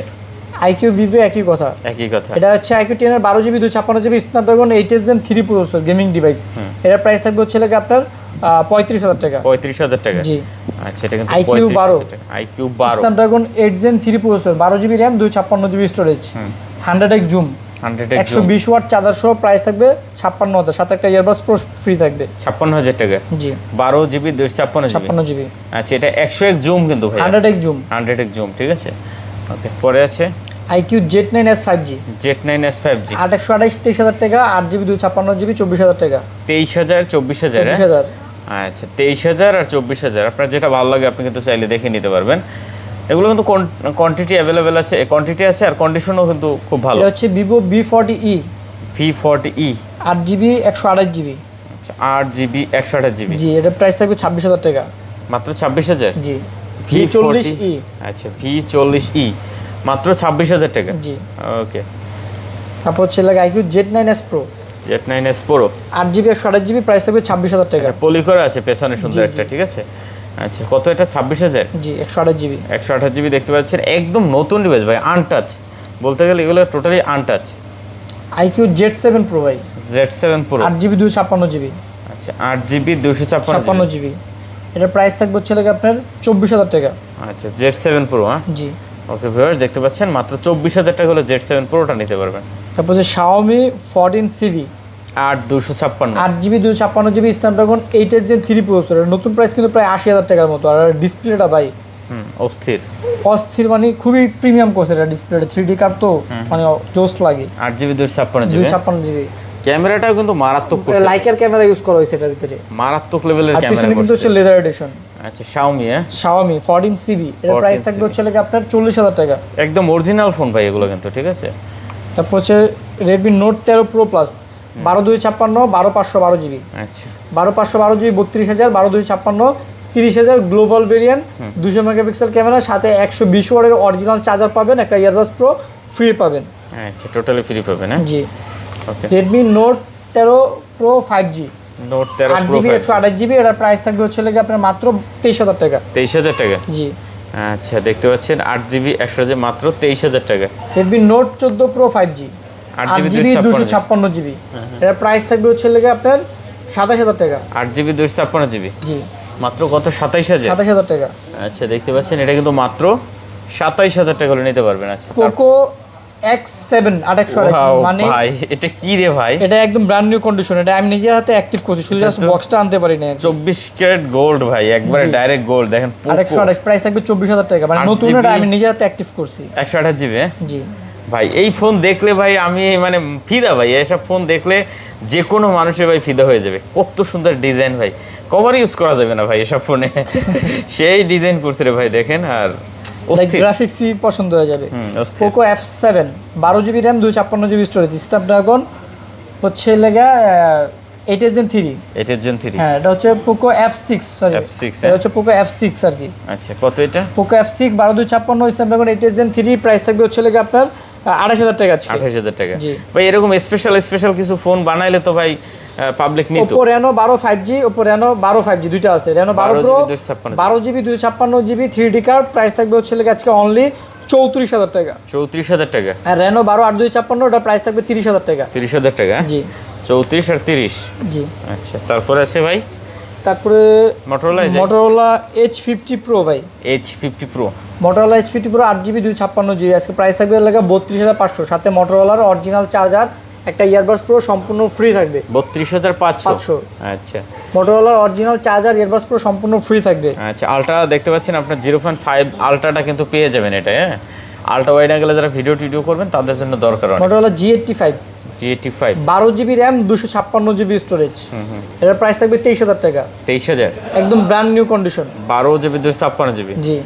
IQ Vivo একই কথা। একই কথা। এটা হচ্ছে IQ 10R 12GB 256GB Snapdragon 8 Gen 3 processor gaming device. এটার প্রাইস থাকবে হচ্ছে লাগে আপনার 35,000 টাকা। 35,000 টাকা। জি। আচ্ছা, এটা কিন্তু IQ 12 IQ 12 Snapdragon 8 Gen 3 processor 12GB RAM 256GB storage, 100x zoom, 100x 120 watt charger সহ প্রাইস থাকবে 56,000, সাথে একটা ইয়ারবাডস প্রো ফ্রি থাকবে। 56,000 টাকা। জি। 12GB 256GB। 56GB। আচ্ছা, এটা 100x জুম কিন্তু ভাই। 100x zoom. 100x জুম, ঠিক আছে। ওকে, পরে আছে IQ Z9s 5G Z9s 5G 8/128 23,000 টাকা, 8GB 256GB 24,000 টাকা। 23,000 24,000। 24,000। আচ্ছা, 23,000 আর 24,000 আপনার যেটা ভালো লাগে আপনি কিন্তু চাইলে দেখে নিতে পারবেন। এগুলো কিন্তু কোয়ান্টিটি অ্যাভেলেবেল আছে, কোয়ান্টিটি আছে, আর কন্ডিশনও কিন্তু খুব ভালো। এটা হচ্ছে Vivo V40e V40e 8GB 128GB। আচ্ছা, 8GB 128GB। জি, এটার প্রাইস থাকবে 26,000 টাকা। মাত্র 26,000। জি। V40e। আচ্ছা, V40e মাত্র 26,000 টাকা। জি। ওকে। তারপর হচ্ছে লাগে IQ Z9s Pro Z9s Pro 8GB 128GB price থাকবে 26,000 টাকা। পলি করা আছে পেছনে সুন্দর একটা, ঠিক আছে। আচ্ছা, কত এটা? 26,000। জি, 128GB। 128GB দেখতে পাচ্ছেন, একদম নতুন ডিভাইস ভাই, আনটাচ বলতে গেলে এগুলো totally untouch. IQ Z7 Pro ভাই, Z7 Pro 8GB 256GB। আচ্ছা, 8GB 256GB। এটার প্রাইস থাকবে হচ্ছে লাগে আপনার 24,000 টাকা। আচ্ছা, Z7 Pro। হ্যাঁ, জি। ওকে ভিউয়ার্স দেখতে পাচ্ছেন মাত্র 24,000 টাকা হলে Z7 Proটা নিতে পারবেন। তারপর হচ্ছে Xiaomi 14CV 8256 8GB 256GB Snapdragon 8 Gen 3 processor. নতুন প্রাইস কিন্তু প্রায় 80,000 টাকার মতো। আর ডিসপ্লেটা ভাই অস্থির, মানে খুবই প্রিমিয়াম কোর্স এটা। ডিসপ্লেটা 3D কার্ভ তো মানে জোস লাগে। 8GB 256GB। 256GB। ক্যামেরাটাও কিন্তু মারাত্মক করছে, লাইকার ক্যামেরা ইউজ করা হয়েছে এটার ভিতরে, মারাত্মক লেভেলের আর ক্যামেরা পিছনে কিন্তু হচ্ছে লেদার এডিশন। আচ্ছা, Xiaomi Xiaomi 14CV এর প্রাইস থাকবে হচ্ছে লাগে আপনার 40,000 টাকা। একদম অরিজিনাল ফোন ভাই এগুলো কিন্তু, ঠিক আছে। তারপর হচ্ছে Redmi Note 13 Pro Plus 12/256 12/512GB। আচ্ছা, 12/512GB 32,000, 12/256 30,000 global variant, 200 megapixel camera, সাথে 120 ওয়াটের অরিজিনাল চার্জার পাবেন, একটা ইয়ারবাডস প্রো ফ্রি পাবেন। আচ্ছা, টোটালি ফ্রি পাবেন। হ্যাঁ, জি। ওকে। Redmi Note 13 Pro 5G note 13 8 pro GB 128 GB, এটার প্রাইস থাকবে হচ্ছে লাগে আপনার মাত্র 23000 টাকা। 23000 টাকা, জি। আচ্ছা দেখতে পাচ্ছেন 8 জিবি 100 মাত্র 23000 টাকা। Redmi Note 14 Pro 5G 8 GB 256 GB, এটার প্রাইস থাকবে হচ্ছে লাগে আপনার 27000 টাকা। 8 জিবি 256 জিবি, জি মাত্র কত? 27000। 27000 টাকা। আচ্ছা দেখতে পাচ্ছেন এটা কিন্তু মাত্র 27000 টাকা হলে নিতে পারবেন। আচ্ছা Poco X7 828, মানে ভাই এটা কি রে ভাই? এটা একদম ব্র্যান্ড নিউ কন্ডিশন, এটা আমি নিজে হাতে অ্যাক্টিভ করছি, শুধু জাস্ট বক্সটা আনতে পারি না। 24 ক্যারেট গোল্ড ভাই, একবারে ডাইরেক্ট গোল্ড। দেখেন 828, প্রাইস থাকবে 24000 টাকা, মানে নতুন, এটা আমি নিজে হাতে অ্যাক্টিভ করছি। 128 জিবি। জি ভাই এই ফোন দেখলে ভাই আমি মানে ফিদা ভাই, এসব ফোন দেখলে যে কোনো মানুষের ভাই ফিদা হয়ে যাবে। কত সুন্দর ডিজাইন ভাই, কভার ইউজ করা যাবে না ভাই এসব ফোনে, সেই ডিজাইন করছে রে ভাই দেখেন। আর গ্রাফিক্সই পছন্দ হয়ে যাবে। Poco F7 12 GB RAM 256 GB storage, Snapdragon হচ্ছে লাগা 8 Gen 3। 8 Gen 3, হ্যাঁ এটা হচ্ছে Poco F6, সরি F6 এটা হচ্ছে Poco F6 আর কি। আচ্ছা কত এটা? Poco F6 12256 Snapdragon 8 Gen 3, price থাকবে হচ্ছে লাগা আপনার 28000 টাকা আছে। 28000 টাকা। জি ভাই এরকম স্পেশাল কিছু ফোন বানাইলে তো ভাই পাবলিক নিত। Oppo Reno 12 5G, Oppo Reno 12 5G দুইটা আছে, Reno 12 Pro 12 GB 256 GB 3D card, price থাকবে হচ্ছে লাগা আজকে অনলি 34000 টাকা। 34000 টাকা। আর Reno 12 8256, ওটা প্রাইস থাকবে 30000 টাকা। 30000 টাকা। জি 34 আর 30। জি আচ্ছা তারপরে আছে ভাই তারপরে Motorola H50 Pro ভাই, H50 Pro, Motorola H50 Pro 8 GB 256 GB, আজকে প্রাইস থাকবে লাগা 32500, সাথে Motorola অরিজিনাল চার্জার, একটা ইয়ারবাডস প্রো সম্পূর্ণ ফ্রি থাকবে। 32500। আচ্ছা Motorola original charger earbuds pro সম্পূর্ণ ফ্রি থাকবে। আচ্ছা আলট্রা দেখতে পাচ্ছেন আপনার 0.5 আলট্রাটা কিন্তু পেয়ে যাবেন এটা। হ্যাঁ আলট্রা ওয়াইড অ্যাঙ্গেলে যারা ভিডিও করবেন তাদের জন্য দরকার। Motorola G85 12 GB RAM 256 GB storage, এটার প্রাইস থাকবে 23000 টাকা। 23000, একদম brand new condition. 12 GB 256 GB. জি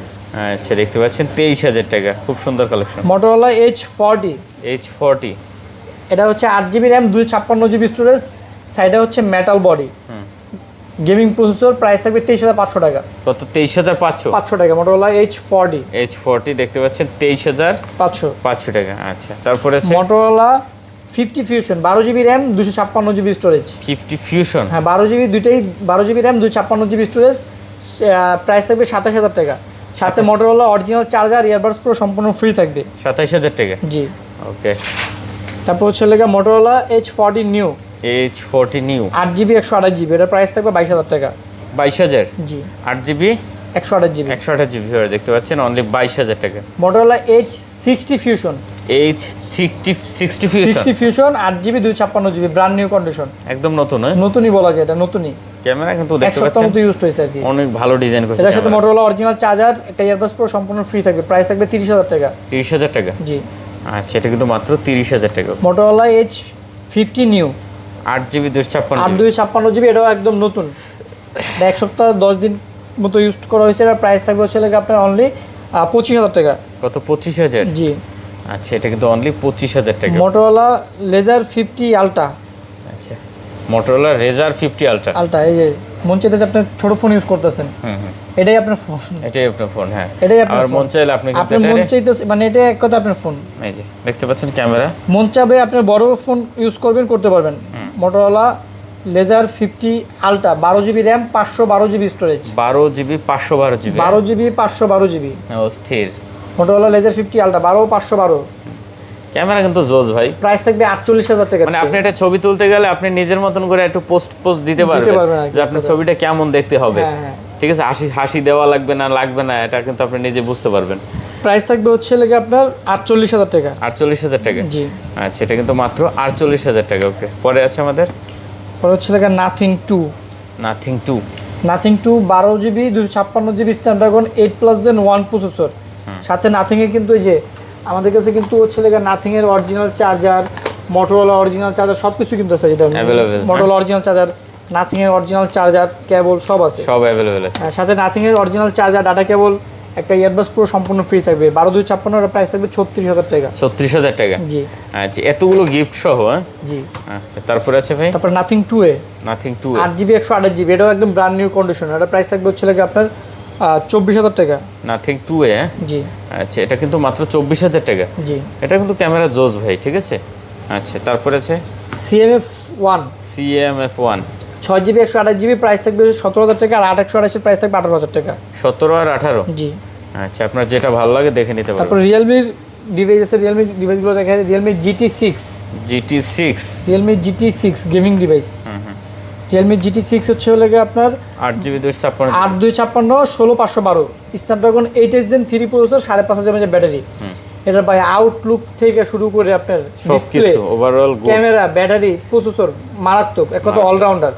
আচ্ছা দেখতে পাচ্ছেন 23000 টাকা, খুব সুন্দর কালেকশন। Motorola H40 এটা হচ্ছে 8 জিবি র্যাম 256 জিবি স্টোরেজ, সাইডে হচ্ছে metal body, gaming processor, price থাকবে 23500 টাকা। কত? 23500 টাকা। Motorola H40 দেখতে পাচ্ছেন 23500 টাকা। আচ্ছা তারপরে আছে Motorola 50 Fusion 12 GB RAM 256 GB storage. 50 Fusion, হ্যাঁ 12 জিবি, দুইটাই 12 GB RAM 256 GB storage, price থাকবে 27000 টাকা, সাথে Motorola original charger earbuds pro সম্পূর্ণ ফ্রি থাকবে। 27000 টাকা। জি ওকে। তারপর হচ্ছে লাগা Motorola H40 new 8 GB 128 GB, এটার প্রাইস থাকবে 22000 টাকা। 22000। জি 8 জিবি 128 জিবি 128 জিবি দেখতে পাচ্ছেন অনলি 22000 টাকা। Motorola H60 Fusion Fusion 8 GB 256 GB, brand new condition, একদম নতুন। নতুনই বলা যায়, এটা নতুনই। ক্যামেরা কিন্তু দেখতে পাচ্ছেন মতো ইউজড হইছে আর কি, অনেক ভালো ডিজাইন করেছে। এর সাথে Motorola অরিজিনাল চার্জার, একটা ইয়ারবাডস প্রো সম্পূর্ণ ফ্রি থাকবে, প্রাইস থাকবে 30000 টাকা। 30000 টাকা। জি আচ্ছা এটা কিন্তু মাত্র 30000 টাকা। Motorola H50 new 8 GB 256 256 GB, এটাও একদম নতুন, এটা 1 সপ্তাহ 10 দিন মতো ইউজ করা হয়েছে, এর প্রাইস থাকবে হচ্ছে লাগে আপনার অনলি 25000 টাকা। কত? 25000। জি আচ্ছা এটা কিন্তু অনলি 25000 টাকা। Motorola Razr 50 Ultra। আচ্ছা Motorola Razr 50 Ultra, এই যে মন চাইতেছে আপনি ছোট ফোন ইউজ করতেছেন, এটাই আপনার ফোন, এটাই আপনার ফোন। হ্যাঁ এটাই আপনার আর মন চাইলে আপনি মন চাইতেছে, মানে এটা এক কথা আপনার ফোন। এই যে দেখতে পাচ্ছেন ক্যামেরা, মন চাবে আপনার বড় ফোন ইউজ করতে পারবেন। Motorola Razr 50 Ultra 12 GB RAM 512 GB storage. 12 GB 512 GB 12 GB 512 GB অস্থির। Motorola Razr 50 Ultra 12 512, ক্যামেরা কিন্তু জোস ভাই। প্রাইস থাকবে 48000 টাকা। মানে আপনি এটা ছবি তুলতে গেলে আপনি নিজের মতন করে একটু পোস্ট দিতে পারবেন যে আপনার ছবিটা কেমন দেখতে হবে। ঠিক আছে, হাসি দেওয়া লাগবে না এটা কিন্তু আপনি নিজে বুঝতে পারবেন। প্রাইস থাকবে হচ্ছে লাগে আপনার 48000 টাকা। 48000 টাকা। জি আচ্ছা এটা কিন্তু মাত্র 48000 টাকা। ওকে পরে আছে আমাদের, পরে হচ্ছে লাগে Nothing 2 Nothing 2 12 GB 256 GB Snapdragon 8+ Gen 1 processor, সাথে Nothing এর কিন্তু এই যে আমাদের কাছে কিন্তু হচ্ছে লাগে Nothing এর original charger, Motorola original charger সবকিছু কিন্তু আছে, যেটা Motorola অরিজিনাল চার্জার, Nothing এর অরিজিনাল চার্জার, কেবল সব আছে, সব अवेलेबल আছে। সাথে Nothing এর অরিজিনাল চার্জার, ডাটা কেবল, একটা ইয়ারবাডস প্রো সম্পূর্ণ ফ্রি থাকবে। 12256 এর প্রাইস থাকবে 36000 টাকা। 36000 টাকা। জি আচ্ছা এতগুলো গিফট সহ। জি আচ্ছা তারপরে আছে ভাই, তারপর Nothing 2 8 জিবি 128 জিবি, এটাও একদম ব্র্যান্ড নিউ কন্ডিশন, এটা প্রাইস থাকবে হচ্ছে লাগে আপনার 24000 টাকা। Nothing 2 জি আচ্ছা এটা কিন্তু মাত্র 24000 টাকা। জি এটা কিন্তু ক্যামেরা জোস ভাই, ঠিক আছে। আচ্ছা তারপরে আছে CMF1 CMF1 6GB 128GB price থাকবে 17,000 টাকা, আর 8 128 প্রাইস থাকবে 18,000 টাকা। 17 আর 18? জি। আচ্ছা, আপনার যেটা ভালো লাগে দেখে নিতে পারবেন। তারপর রিয়েলমির ডিভাইস আছে, রিয়েলমি ডিভাইসগুলো দেখা যায় Realme GT6। Realme GT6 gaming device. Realme GT6 হচ্ছে আপনার 8GB 256 8/256 16512 Snapdragon 8 Gen 3 processor, 5500 mAh battery. এটা ভাই আউটলুক থেকে শুরু করে আপনার display, overall camera, battery, processor মারাত্মক, এক কথা অলরাউন্ডার।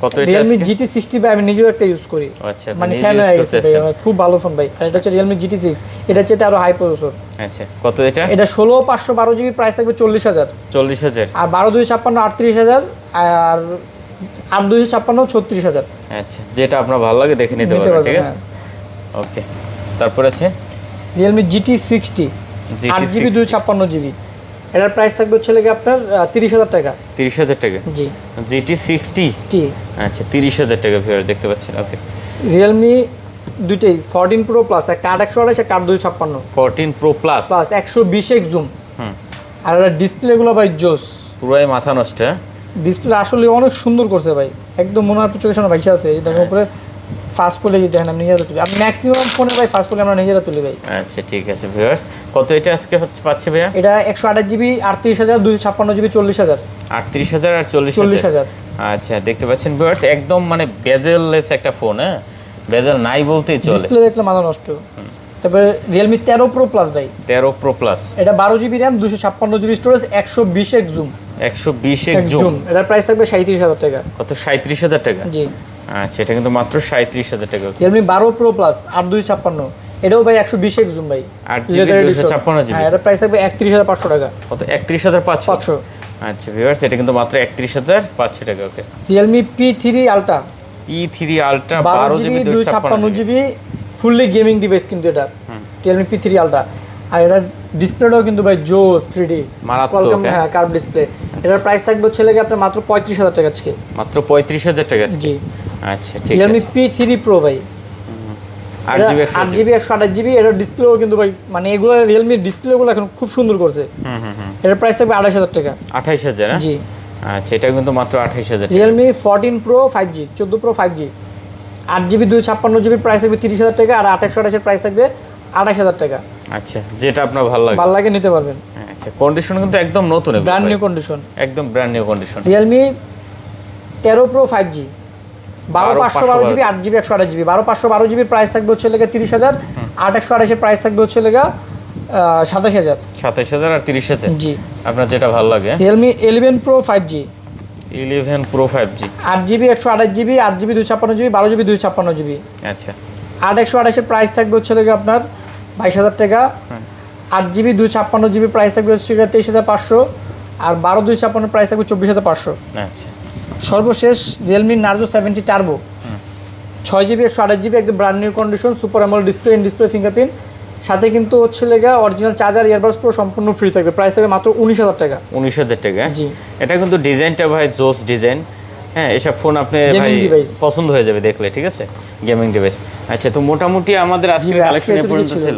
কত এটা? Realme GT60 ভাই আমি নিজেও একটা ইউজ করি। আচ্ছা, মানে ফ্যান হয়ে গেছে ভাই, খুব ভালো ফোন ভাই। আর এটা হচ্ছে Realme GT6, এটা হচ্ছে আরো হাই প্রসেসর। আচ্ছা, কত এটা? এটা 16512GB প্রাইস থাকবে 40,000। 40,000। আর 12/256 38,000, আর 8/256 36,000। আচ্ছা, যেটা আপনার ভালো লাগে দেখে নিতে পারবেন, ঠিক আছে? ওকে, তারপর আছে Realme GT60 8GB 256GB, এটার প্রাইস থাকবে হচ্ছে আপনার 30,000 টাকা। 30,000 টাকা? জি। GT60 টি, আচ্ছা 30,000 টাকা ভিউয়ার দেখতে পাচ্ছেন। ওকে, Realme দুইটাই 14 Pro Plus, একটা 8/128 একটা 8/256 14 Pro Plus 120x জুম। আর এর ডিসপ্লেগুলো ভাই জোস, পুরোই মাথা নষ্ট। ডিসপ্লে আসলে অনেক সুন্দর করছে ভাই, একদম মনে হয় চোখের সামনে ভাইসা আছে। এই দেখেন উপরে ফাস্ট পলে যদি দেখেন আপনি নিজেরা তুলি, আমি ম্যাক্সিমাম ফোনে ভাই ফাস্ট পলে আমরা নিজেরা তুলি ভাই। আচ্ছা ঠিক আছে ভিউয়ার্স, কত এটা আজকে পাচ্ছে ভাইয়া? এটা 128GB 38,000 256GB 40,000। 38,000 আর 40,000। আচ্ছা, দেখতে পাচ্ছেন ভিউয়ার্স, একদম মানে বেজেললেস একটা ফোন। হ্যাঁ, বেজেল নাই বলতেই চলে, ডিসপ্লে দেখলে মাথা নষ্ট। তারপরে Realme 13 Pro Plus ভাই, 13 Pro Plus, এটা 12GB RAM 256GB storage 120x zoom. 120x zoom, এটার প্রাইস থাকবে 37,000 টাকা। কত? 37,000 টাকা? জি। আচ্ছা, এটা কিন্তু মাত্র 37,000 টাকা। Realme 12 Pro Plus 8/256, এটাও ভাই 120x জুম ভাই, 8GB 256GB। হ্যাঁ, এটার প্রাইস থাকবে 31,500 টাকা। কত? 31,500। আচ্ছা ভিউয়ার্স, এটা কিন্তু মাত্র 31,500 টাকা। ওকে, Realme P3 Ultra P3 Ultra 12GB 256GB fully gaming device কিন্তু এটা, Realme P3 Ultra। আর এটার ডিসপ্লেটাও কিন্তু ভাই জোস 3D মারাত্মক। হ্যাঁ, কার্ভ ডিসপ্লে। এটার প্রাইস থাকবে হচ্ছে আপনার মাত্র 35,000 টাকা আজকে। মাত্র 35,000 টাকা আজকে? জি। আচ্ছা ঠিক আছে। Realme P3 Pro ভাই 8GB 128GB, এটার ডিসপ্লেও কিন্তু ভাই মানে এগুলো Realme ডিসপ্লেগুলো এখন খুব সুন্দর করছে। এটার প্রাইস থাকবে 28,000 টাকা। 28,000? জি। আচ্ছা, এটা কিন্তু মাত্র 28,000 টাকা। Realme 14 Pro 5G 14 Pro 5G 8GB 256GB price থাকবে 30,000 টাকা, আর 8 128 প্রাইস থাকবে 28,000 টাকা। আচ্ছা, যেটা আপনার ভালো লাগে নিতে পারবেন। আচ্ছা, কন্ডিশন কিন্তু একদম নতুন, ব্র্যান্ড নিউ কন্ডিশন, একদম brand new condition. Realme 13 Pro 5G 12/512GB 8GB 128GB 12/512GB price থাকবে হচ্ছে 30,000, 8 128 প্রাইস থাকবে হচ্ছে 27,000। 27,000 আর 30,000? জি। আপনার যেটা ভালো লাগে। Realme 11 Pro 5G 11 Pro 5G 8GB 128GB 8GB 256GB 12GB 256GB। আচ্ছা, 8 128 প্রাইস থাকবে হচ্ছে আপনার 22,000 টাকা। 8GB 256GB প্রাইস থাকবে হচ্ছে 23,500, আর 12 256 প্রাইস থাকবে 24,500। আচ্ছা, সর্বশেষ Realme Narzo 70 Turbo 6GB 128GB একদম brand new condition, super AMOLED display, in display fingerprint, সাথে কিন্তু হচ্ছে অরিজিনাল চার্জার, ইয়ারবাডস প্রো সম্পূর্ণ ফ্রি থাকবে। প্রাইস থাকবে মাত্র 19,000 টাকা। 19,000 টাকা? জি। এটা কিন্তু ডিজাইনটা ভাই জোস ডিজাইন। হ্যাঁ, এসব ফোন আপনি ভাই পছন্দ হয়ে যাবে দেখলে, ঠিক আছে? Gaming device. আচ্ছা, তো মোটামুটি আমাদের আজকে কালেকশন এ পর্যন্ত ছিল।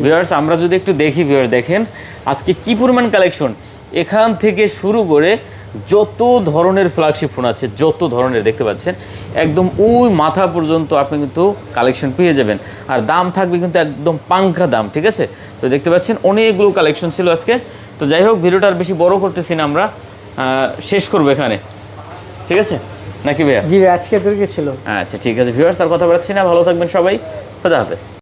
ভিউয়ার্স, আমরা যদি একটু দেখি, ভিউয়ার দেখেন আজকে কি পরিমাণ কালেকশন, এখান থেকে শুরু করে যত ধরনের ফ্ল্যাগশিপ ফোন আছে, যত ধরনের দেখতে পাচ্ছেন, একদম ওই মাথা পর্যন্ত আপনি কিন্তু কালেকশন পেয়ে যাবেন। আর দাম থাকবে কিন্তু একদম পাঙ্কা দাম, ঠিক আছে? তো দেখতে পাচ্ছেন অনেকগুলো কালেকশন ছিল আজকে। তো যাই হোক, ভিডিওটা আর বেশি বড় করতেছি না, আমরা শেষ করবো এখানে, ঠিক আছে নাকি ভাইয়া? জি, আজকে এতটুকু ছিল। আচ্ছা ঠিক আছে ভিউয়ার্স, আর কথা বলছি না, ভালো থাকবেন সবাই, খোদা হাফেজ।